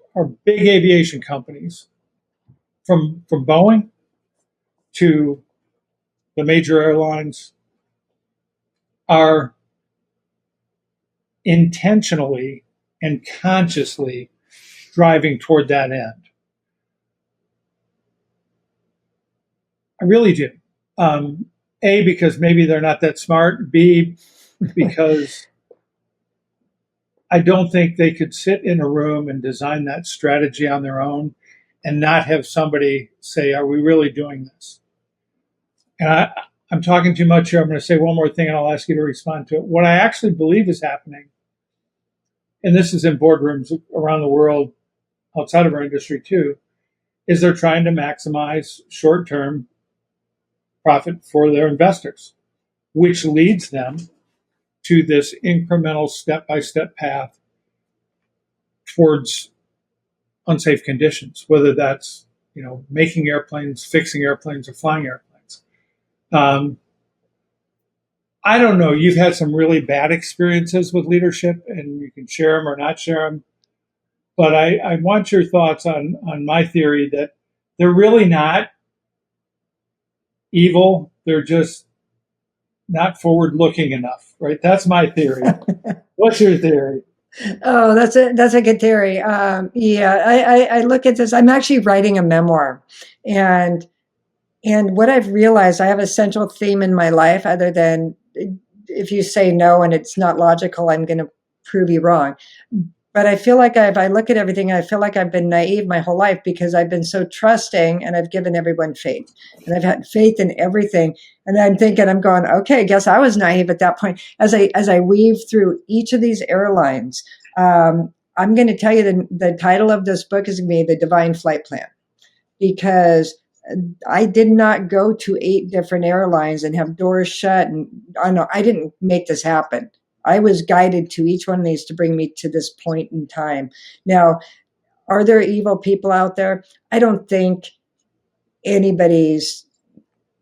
big aviation companies, from Boeing to the major airlines, are intentionally and consciously driving toward that end. I really do. A, because maybe they're not that smart. B, because I don't think they could sit in a room and design that strategy on their own and not have somebody say, are we really doing this? And I'm talking too much here. I'm going to say one more thing and I'll ask you to respond to it. What I actually believe is happening, and this is in boardrooms around the world, outside of our industry too, is they're trying to maximize short-term profit for their investors, which leads them to this incremental step-by-step path towards unsafe conditions, whether that's, making airplanes, fixing airplanes, or flying airplanes. I don't know. You've had some really bad experiences with leadership, and you can share them or not share them. But I want your thoughts on my theory that they're really not evil. They're just not forward-looking enough, right? That's my theory. What's your theory? Oh, that's a good theory. Yeah, I look at this. I'm actually writing a memoir, and what I've realized, I have a central theme in my life, other than if you say no and it's not logical, I'm going to prove you wrong. But I feel like if I look at everything, I feel like I've been naive my whole life because I've been so trusting and I've given everyone faith. And I've had faith in everything. And I'm thinking, I'm going, okay, I guess I was naive at that point. As I weave through each of these airlines, I'm going to tell you the title of this book is going to be The Divine Flight Plan, because I did not go to 8 different airlines and have doors shut. And I didn't make this happen. I was guided to each one of these to bring me to this point in time. Now, are there evil people out there? I don't think anybody's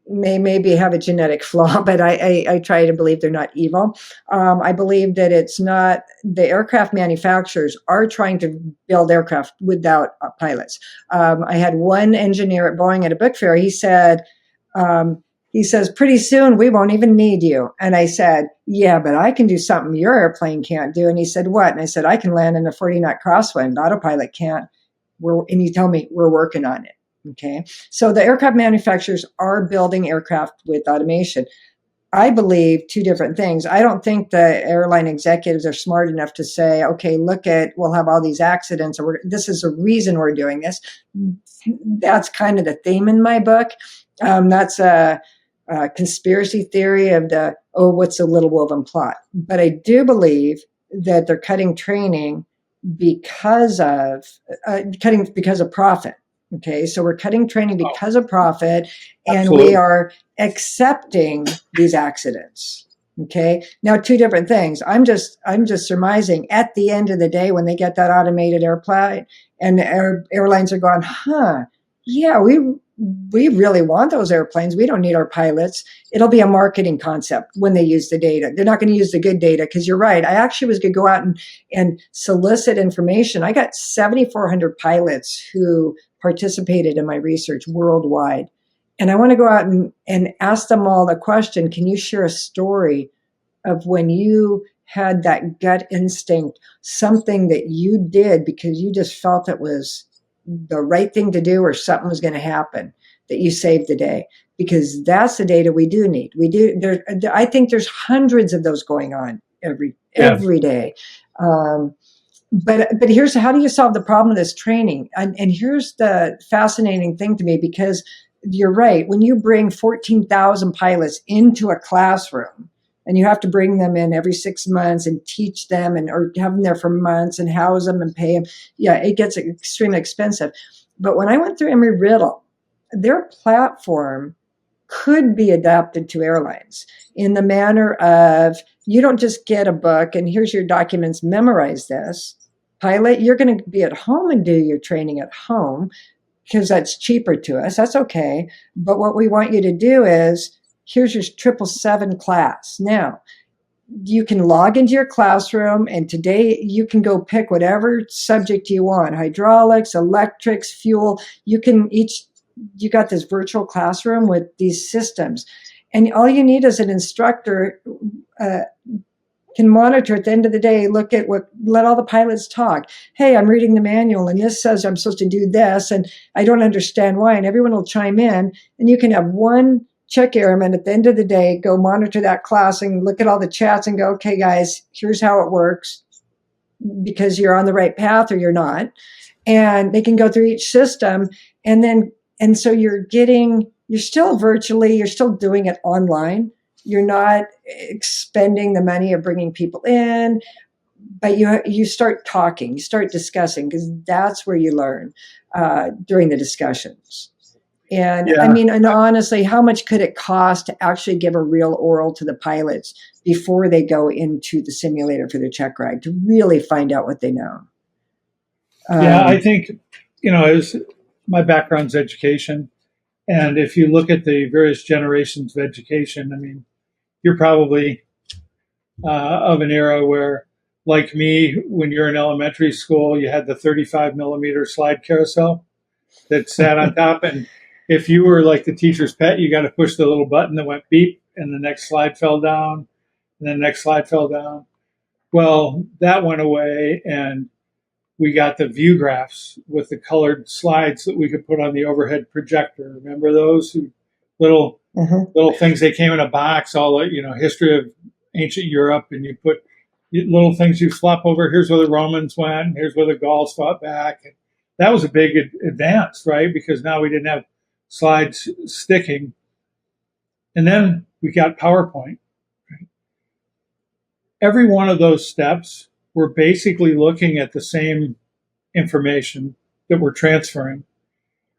maybe have a genetic flaw, but I try to believe they're not evil. I believe that it's not, the aircraft manufacturers are trying to build aircraft without pilots. I had one engineer at Boeing at a book fair. He said, pretty soon we won't even need you. And I said, yeah, but I can do something your airplane can't do. And he said, what? And I said, I can land in a 40-knot crosswind. Autopilot can't. And he told me, we're working on it. Okay. So the aircraft manufacturers are building aircraft with automation. I believe 2 different things. I don't think the airline executives are smart enough to say, okay, we'll have all these accidents, or this is the reason we're doing this. That's kind of the theme in my book. That's a conspiracy theory of what's the little woven plot. But I do believe that they're cutting training because of profit. Okay, so we're cutting training because of profit, and Absolutely. we are accepting these accidents. Okay, now two different things. I'm just surmising. At the end of the day, when they get that automated airplane, and airlines are going, yeah, we really want those airplanes. We don't need our pilots. It'll be a marketing concept when they use the data. They're not going to use the good data, because you're right. I actually was going to go out and solicit information. I got 7,400 pilots who participated in my research worldwide. And I want to go out and ask them all the question, can you share a story of when you had that gut instinct, something that you did because you just felt it was the right thing to do or something was going to happen, that you saved the day? Because that's the data we do need. I think there's hundreds of those going on every day. But here's, how do you solve the problem of this training? And here's the fascinating thing to me, because you're right. When you bring 14,000 pilots into a classroom, and you have to bring them in every 6 months and teach them, or have them there for months and house them and pay them, yeah, it gets extremely expensive. But when I went through Embry-Riddle, their platform could be adapted to airlines in the manner of, you don't just get a book and here's your documents, memorize this. Pilot, you're going to be at home and do your training at home, because that's cheaper to us. That's okay. But what we want you to do is, here's your 777 class. Now, you can log into your classroom, and today you can go pick whatever subject you want: hydraulics, electrics, fuel. You got this virtual classroom with these systems, and all you need is an instructor can monitor at the end of the day, let all the pilots talk. Hey, I'm reading the manual and this says I'm supposed to do this and I don't understand why. And everyone will chime in, and you can have one check airman at the end of the day go monitor that class and look at all the chats and go, okay, guys, here's how it works, because you're on the right path or you're not. And they can go through each system. And so you're still virtually, you're still doing it online. You're not expending the money of bringing people in, but you start talking, you start discussing, because that's where you learn during the discussions. And I mean, and honestly, how much could it cost to actually give a real oral to the pilots before they go into the simulator for their check ride, to really find out what they know? I think, as my background's education, and if you look at the various generations of education, I mean, you're probably of an era where, like me, when you're in elementary school, you had the 35 millimeter slide carousel that sat on top. And if you were like the teacher's pet, you got to push the little button that went beep, and the next slide fell down, and then the next slide fell down. Well, that went away, and we got the view graphs with the colored slides that we could put on the overhead projector. Remember those little things? They came in a box, all history of ancient Europe, and you put little things you flop over. Here's where the Romans went, and here's where the Gauls fought back. And that was a big advance, right? Because now we didn't have slides sticking. And then we got PowerPoint. Right? Every one of those steps, we're basically looking at the same information that we're transferring.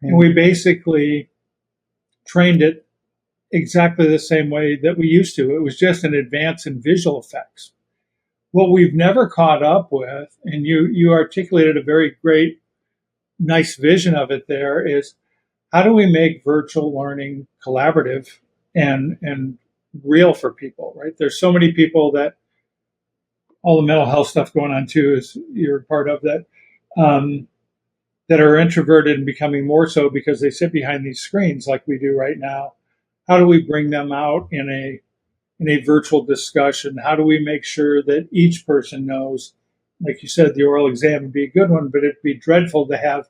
And we basically trained it exactly the same way that we used to. It was just an advance in visual effects. What we've never caught up with, and you articulated a very great, nice vision of it there, is how do we make virtual learning collaborative and real for people, right? There's so many people that, all the mental health stuff going on too, is you're part of that, that are introverted and becoming more so because they sit behind these screens like we do right now. How do we bring them out in a virtual discussion? How do we make sure that each person knows, like you said, the oral exam would be a good one, but it'd be dreadful to have,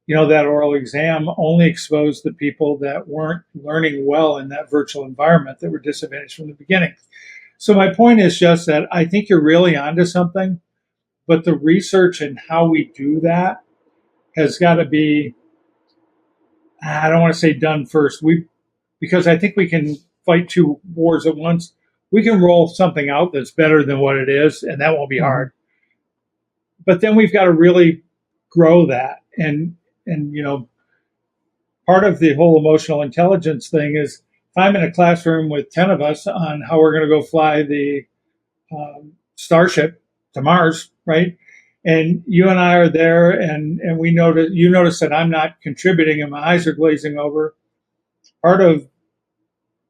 that oral exam only expose the people that weren't learning well in that virtual environment, that were disadvantaged from the beginning. So my point is just that I think you're really onto something, but the research and how we do that has got to be, I don't want to say done first, because I think we can fight two wars at once. We can roll something out that's better than what it is, and that won't be hard. but then we've got to really grow that. And part of the whole emotional intelligence thing is if I'm in a classroom with 10 of us on how we're going to go fly the Starship to Mars, right? And you and I are there, and you notice that I'm not contributing and my eyes are glazing over. Part of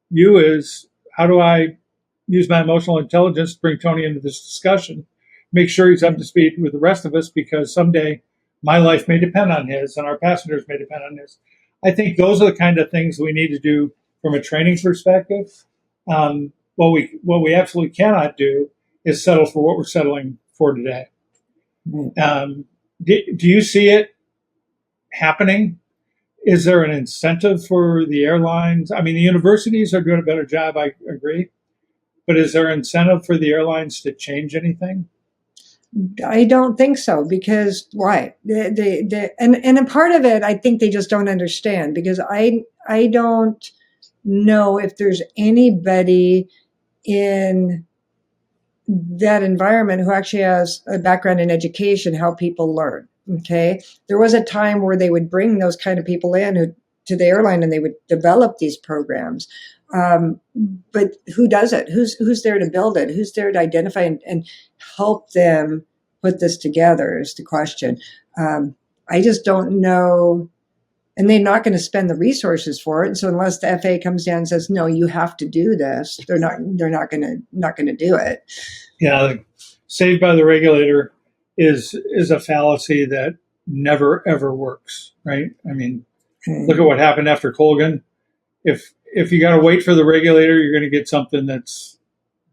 you is, how do I use my emotional intelligence to bring Tony into this discussion, make sure he's up to speed with the rest of us, because someday my life may depend on his and our passengers may depend on his. I think those are the kind of things we need to do from a training perspective. What we absolutely cannot do is settle for what we're settling for today. Do you see it happening? Is there an incentive for the airlines? I mean, the universities are doing a better job, I agree. But is there incentive for the airlines to change anything? I don't think so, because why? And a part of it, I think they just don't understand, because I don't know if there's anybody in that environment who actually has a background in education, how people learn. Okay. There was a time where they would bring those kind of people in to the airline, and they would develop these programs. But who does it? Who's there to build it? Who's there to identify and help them put this together is the question. I just don't know. And they're not going to spend the resources for it. And so unless the FAA comes down and says, no, you have to do this, they're not going to do it. Yeah. Saved by the regulator is a fallacy that never, ever works. Right. I mean, look at what happened after Colgan. If you got to wait for the regulator, you're going to get something that's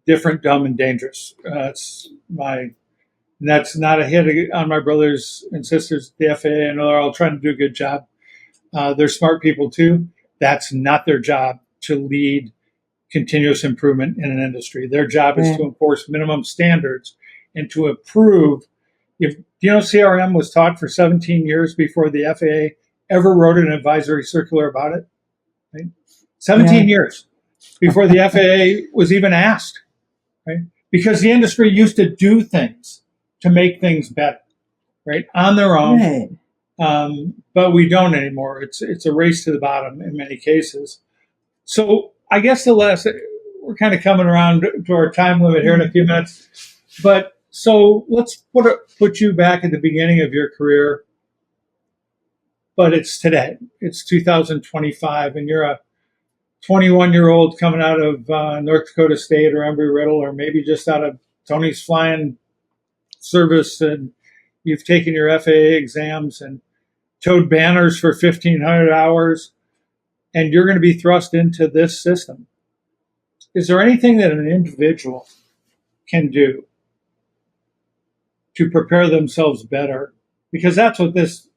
different, dumb, and dangerous. That's not a hit on my brothers and sisters, the FAA. I know they're all trying to do a good job. They're smart people too. That's not their job to lead continuous improvement in an industry. Their job is to enforce minimum standards and to improve. CRM was taught for 17 years before the FAA ever wrote an advisory circular about it. Right? 17 years before the FAA was even asked, right? Because the industry used to do things to make things better, right, on their own. Right. But we don't anymore. It's a race to the bottom in many cases. So I guess we're kind of coming around to our time limit here in a few minutes. But so let's put you back at the beginning of your career. But it's today. It's 2025, and you're a 21-year-old coming out of North Dakota State or Embry-Riddle, or maybe just out of Tony's flying service, and you've taken your FAA exams and towed banners for 1,500 hours, and you're going to be thrust into this system. Is there anything that an individual can do to prepare themselves better? Because that's what this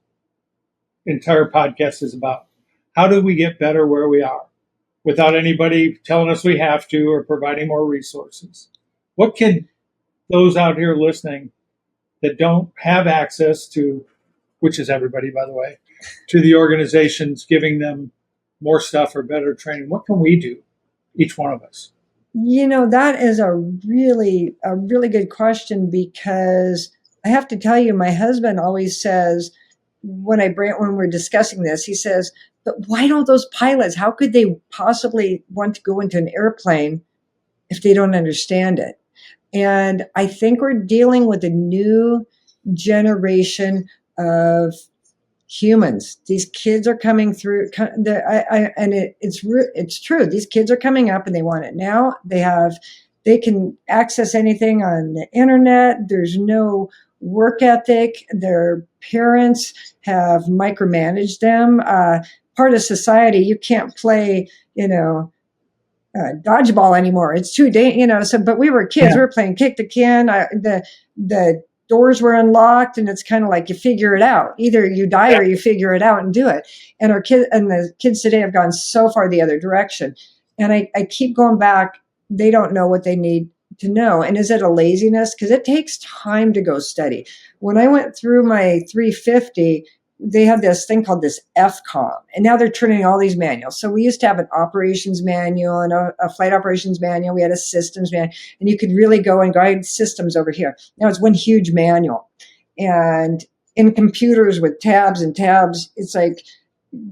entire podcast is about. How do we get better where we are without anybody telling us we have to or providing more resources? What can those out here listening that don't have access to, which is everybody, by the way, to the organizations giving them more stuff or better training, what can we do, each one of us? That is a really good question, because I have to tell you, my husband always says, when we're discussing this, he says, but why don't those pilots, how could they possibly want to go into an airplane if they don't understand it? And I think we're dealing with a new generation of humans. These kids are coming through, it's true. These kids are coming up and they want it now. They can access anything on the internet. There's no work ethic. Their parents have micromanaged them. Part of society, you can't play, dodgeball anymore. It's too dangerous. So, but we were kids. We were playing kick the can. The doors were unlocked, and it's kind of like you figure it out. Either you die or you figure it out and do it. And the kids today have gone so far the other direction. And I keep going back. They don't know what they need to know. And is it a laziness? Because it takes time to go study. When I went through my 350, they had this thing called this FCOM, and now they're turning all these manuals. So we used to have an operations manual and a flight operations manual. We had a systems manual, and you could really go and guide systems over here. Now it's one huge manual. And in computers with tabs and tabs, it's like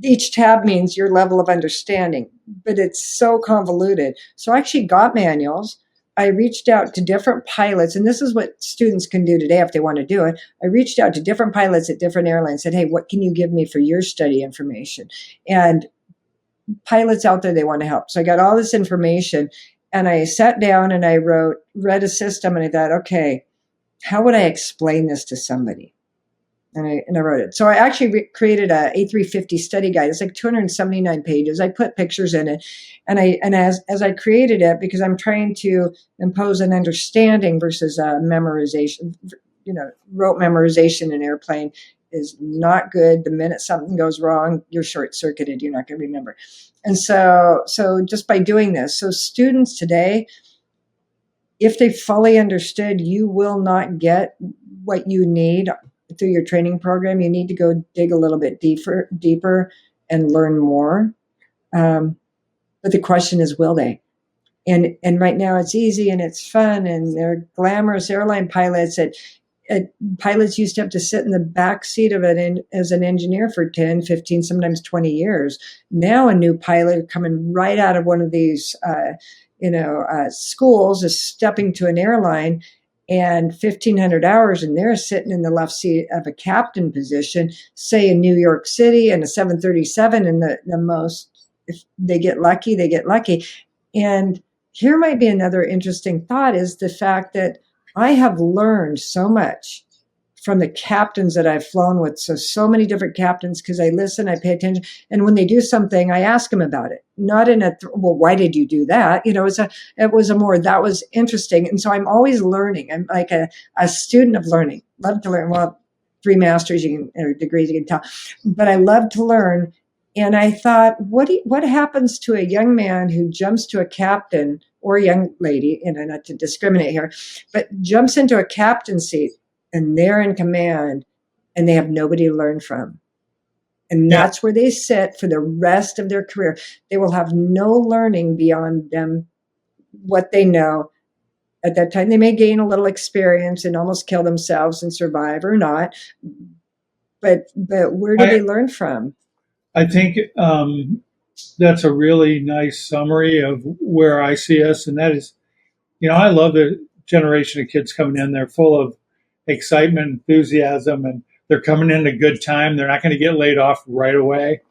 each tab means your level of understanding, but it's so convoluted. So I actually got manuals. I reached out to different pilots, and this is what students can do today if they want to do it. I reached out to different pilots at different airlines, said, hey, what can you give me for your study information? And pilots out there, they want to help. So I got all this information, and I sat down and I read a system, and I thought, okay, how would I explain this to somebody? And I wrote it. So I actually created a A350 study guide. It's like 279 pages. I put pictures in it, and as I created it, because I'm trying to impose an understanding versus a memorization. Rote memorization in an airplane is not good. The minute something goes wrong, you're short circuited. You're not going to remember. And so just by doing this, so students today, if they fully understood, you will not get what you need through your training program. You need to go dig a little bit deeper and learn more. But the question is, will they? And right now it's easy and it's fun and they're glamorous airline pilots that pilots used to have to sit in the back seat of it as an engineer for 10, 15, sometimes 20 years. Now a new pilot coming right out of one of these, schools is stepping to an airline and 1,500 hours, and they're sitting in the left seat of a captain position, say in New York City, and a 737, and the most, if they get lucky, they get lucky. And here might be another interesting thought is the fact that I have learned so much from the captains that I've flown with. So many different captains, because I listen, I pay attention. And when they do something, I ask them about it. Not in well, why did you do that? It was a more, that was interesting. And so I'm always learning. I'm like a student of learning. Love to learn. Well, 3 masters or degrees, you can tell. But I love to learn. And I thought, what happens to a young man who jumps to a captain, or a young lady, not to discriminate here, but jumps into a captain seat and they're in command and they have nobody to learn from. And that's where they sit for the rest of their career. They will have no learning beyond them, what they know. At that time, they may gain a little experience and almost kill themselves and survive or not. But where do they learn from? I think that's a really nice summary of where I see us. And that is, I love the generation of kids coming in. They're full of excitement, enthusiasm, and they're coming in a good time. They're not going to get laid off right away.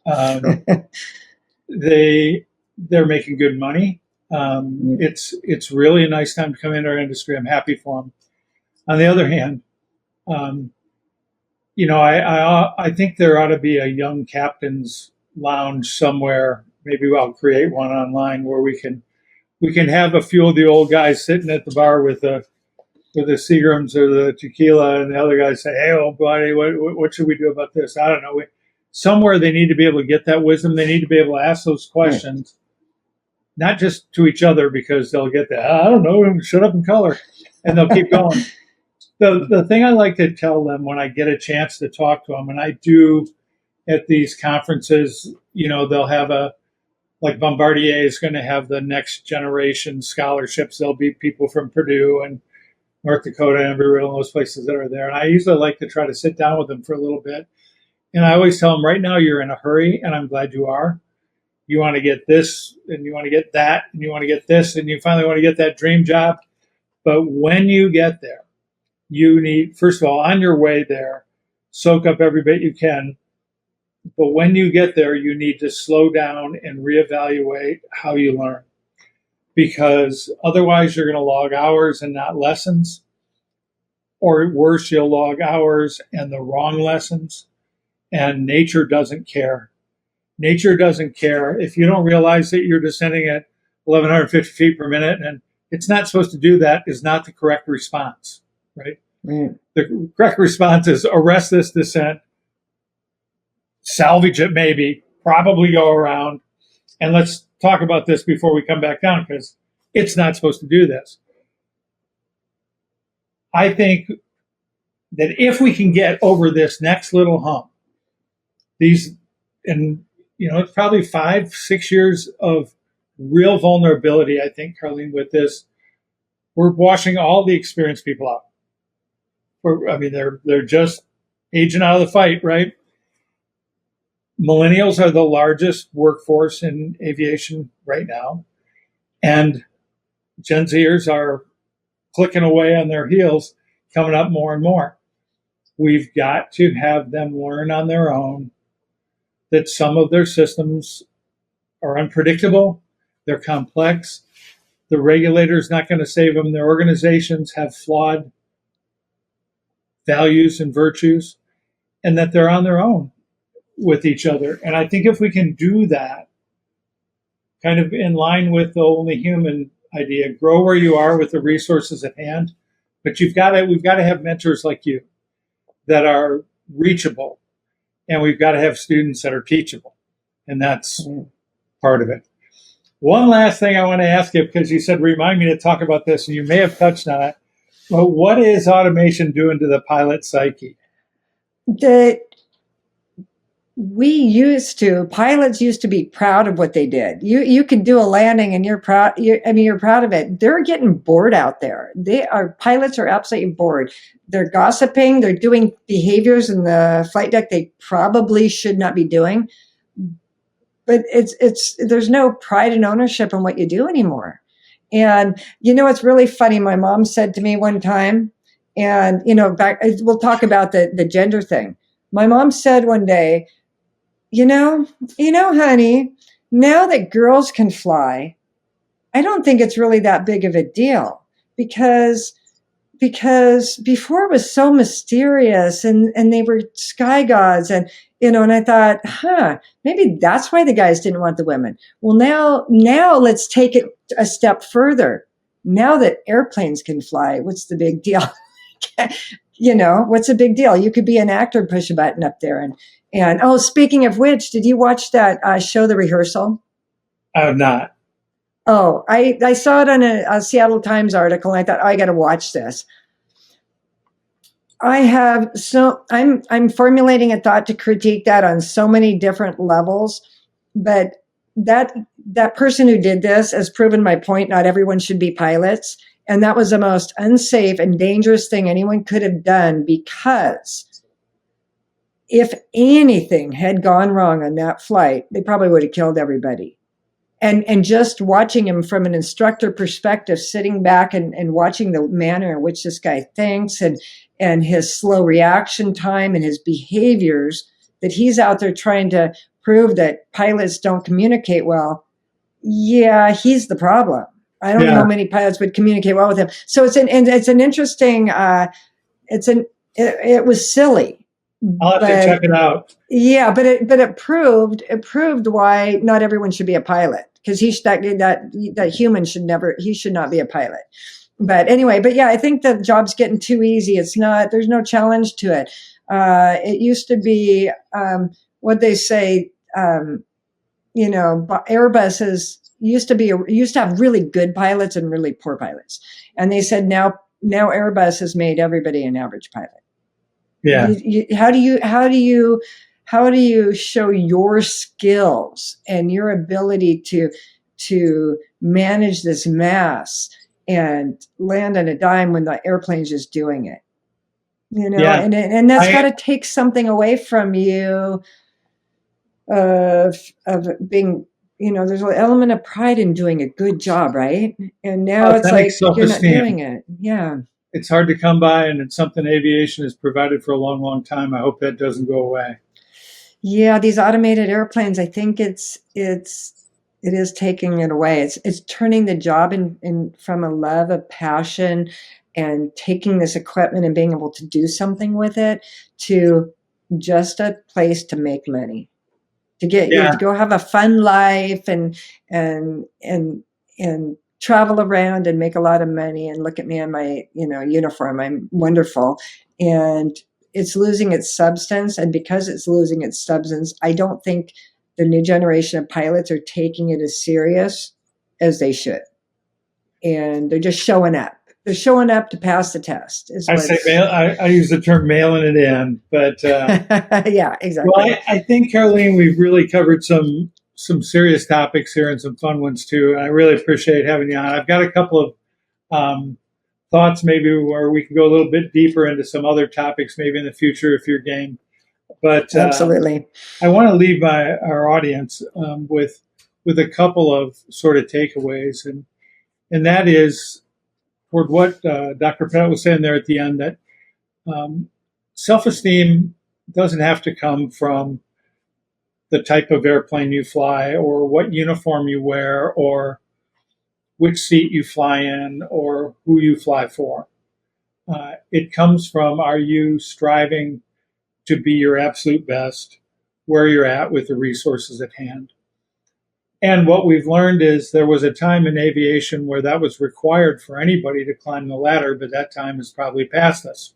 They're making good money. It's really a nice time to come into our industry. I'm happy for them. On the other hand, I think there ought to be a young captain's lounge somewhere. Maybe I'll create one online where we can have a few of the old guys sitting at the bar with the Seagrams or the tequila, and the other guys say, "Hey, old buddy, what should we do about this?" I don't know. Somewhere they need to be able to get that wisdom. They need to be able to ask those questions, not just to each other, because they'll get that, I don't know, shut up and color, and they'll keep going. The thing I like to tell them when I get a chance to talk to them, and I do at these conferences, they'll have like Bombardier is going to have the next generation scholarships. There'll be people from Purdue and North Dakota, Embry-Riddle, and those places that are there. And I usually like to try to sit down with them for a little bit. And I always tell them, right now you're in a hurry, and I'm glad you are. You want to get this, and you want to get that, and you want to get this, and you finally want to get that dream job. But when you get there, you need, first of all, on your way there, soak up every bit you can. But when you get there, you need to slow down and reevaluate how you learn. Because otherwise you're going to log hours and not lessons. Or worse, you'll log hours and the wrong lessons. And nature doesn't care. Nature doesn't care. If you don't realize that you're descending at 1,150 feet per minute, and it's not supposed to do that, is not the correct response, right? Mm. The correct response is arrest this descent, salvage it maybe, probably go around, and let's talk about this before we come back down, because it's not supposed to do this. I think that if we can get over this next little hump, it's probably 5-6 years of real vulnerability, I think, Karlene, with this, we're washing all the experienced people out. I mean, they're just aging out of the fight, right? Millennials are the largest workforce in aviation right now, and Gen Zers are clicking away on their heels, coming up more and more. We've got to have them learn on their own that some of their systems are unpredictable, they're complex. The regulator's not going to save them. Their organizations have flawed values and virtues, and that they're on their own with each other. And I think if we can do that, kind of in line with the only human idea, grow where you are with the resources at hand, but we've got to have mentors like you that are reachable, and we've got to have students that are teachable, and that's part of it. One last thing I want to ask you, because you said remind me to talk about this, and you may have touched on it. But what is automation doing to the pilot psyche? Pilots used to be proud of what they did. You could do a landing and you're proud. You're proud of it. They're getting bored out there. Pilots are absolutely bored. They're gossiping. They're doing behaviors in the flight deck they probably should not be doing. But there's no pride and ownership in what you do anymore. And it's really funny. My mom said to me one time, and we'll talk about the gender thing. My mom said one day, honey, now that girls can fly, I don't think it's really that big of a deal because before it was so mysterious and they were sky gods and I thought, maybe that's why the guys didn't want the women. Well, now let's take it a step further. Now that airplanes can fly, what's the big deal? What's the big deal? You could be an actor, push a button up there. And oh, speaking of which, did you watch that show, The Rehearsal? I have not. Oh, I saw it on a Seattle Times article, and I thought, I got to watch this. I'm formulating a thought to critique that on so many different levels, but that person who did this has proven my point. Not everyone should be pilots. And that was the most unsafe and dangerous thing anyone could have done, because if anything had gone wrong on that flight, they probably would have killed everybody. And just watching him from an instructor perspective, sitting back and watching the manner in which this guy thinks and his slow reaction time and his behaviors, that he's out there trying to prove that pilots don't communicate well. Yeah, he's the problem. I don't know how many pilots would communicate well with him. So it's an interesting, it was silly. I'll have to check it out. Yeah, but it proved why not everyone should be a pilot, because that human should not be a pilot. But anyway, yeah, I think the job's getting too easy. There's no challenge to it. It used to be what they say, Airbuses used to have really good pilots and really poor pilots. And they said now Airbus has made everybody an average pilot. Yeah. How do you show your skills and your ability to manage this mass and land on a dime when the airplane's just doing it? And that's got to take something away from you of being, there's an element of pride in doing a good job, right? And now it's like you're not doing it. Yeah. It's hard to come by, and it's something aviation has provided for a long, long time. I hope that doesn't go away. Yeah, these automated airplanes, I think it is taking it away. It's turning the job in from a love, a passion, and taking this equipment and being able to do something with it to just a place to make money, to go have a fun life and travel around and make a lot of money and look at me in my, uniform. I'm wonderful. And it's losing its substance. And because it's losing its substance, I don't think the new generation of pilots are taking it as serious as they should. And they're just showing up. They're showing up to pass the test. I use the term mailing it in, but yeah, exactly. Well, I think, Karlene, we've really covered some serious topics here and some fun ones too. I really appreciate having you on. I've got a couple of thoughts maybe where we can go a little bit deeper into some other topics maybe in the future if you're game. But Absolutely. I want to leave our audience with a couple of sort of takeaways, and that is toward what Dr. Petitt was saying there at the end, that self-esteem doesn't have to come from the type of airplane you fly or what uniform you wear or which seat you fly in or who you fly for. It comes from, are you striving to be your absolute best where you're at with the resources at hand? And what we've learned is there was a time in aviation where that was required for anybody to climb the ladder, but that time is probably past us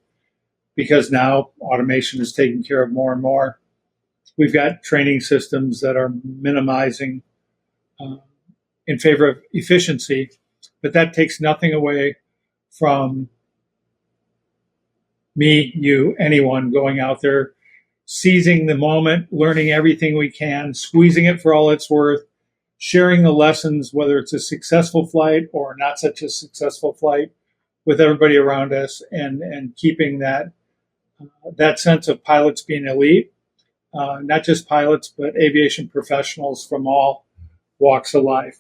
because now automation is taking care of more and more. We've got training systems that are minimizing in favor of efficiency, but that takes nothing away from me, you, anyone going out there, seizing the moment, learning everything we can, squeezing it for all it's worth, sharing the lessons, whether it's a successful flight or not such a successful flight, with everybody around us, and keeping that sense of pilots being elite, not just pilots, but aviation professionals from all walks of life.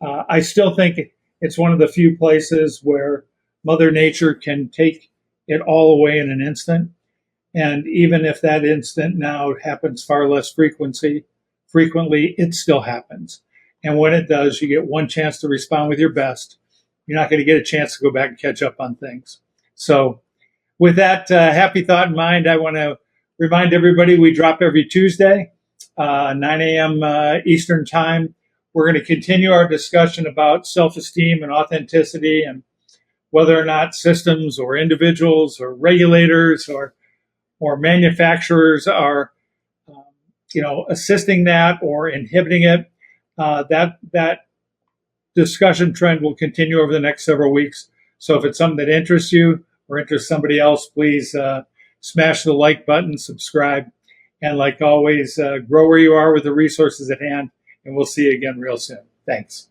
I still think it's one of the few places where Mother Nature can take it all away in an instant. And even if that instant now happens far less frequently, it still happens. And when it does, you get one chance to respond with your best. You're not going to get a chance to go back and catch up on things. So with that happy thought in mind, I want to remind everybody we drop every Tuesday, 9 a.m. Eastern time. We're going to continue our discussion about self-esteem and authenticity and whether or not systems or individuals or regulators or manufacturers are assisting that or inhibiting it. That discussion trend will continue over the next several weeks. So if it's something that interests you or interests somebody else, please smash the like button, subscribe, and like always, grow where you are with the resources at hand. And we'll see you again real soon. Thanks.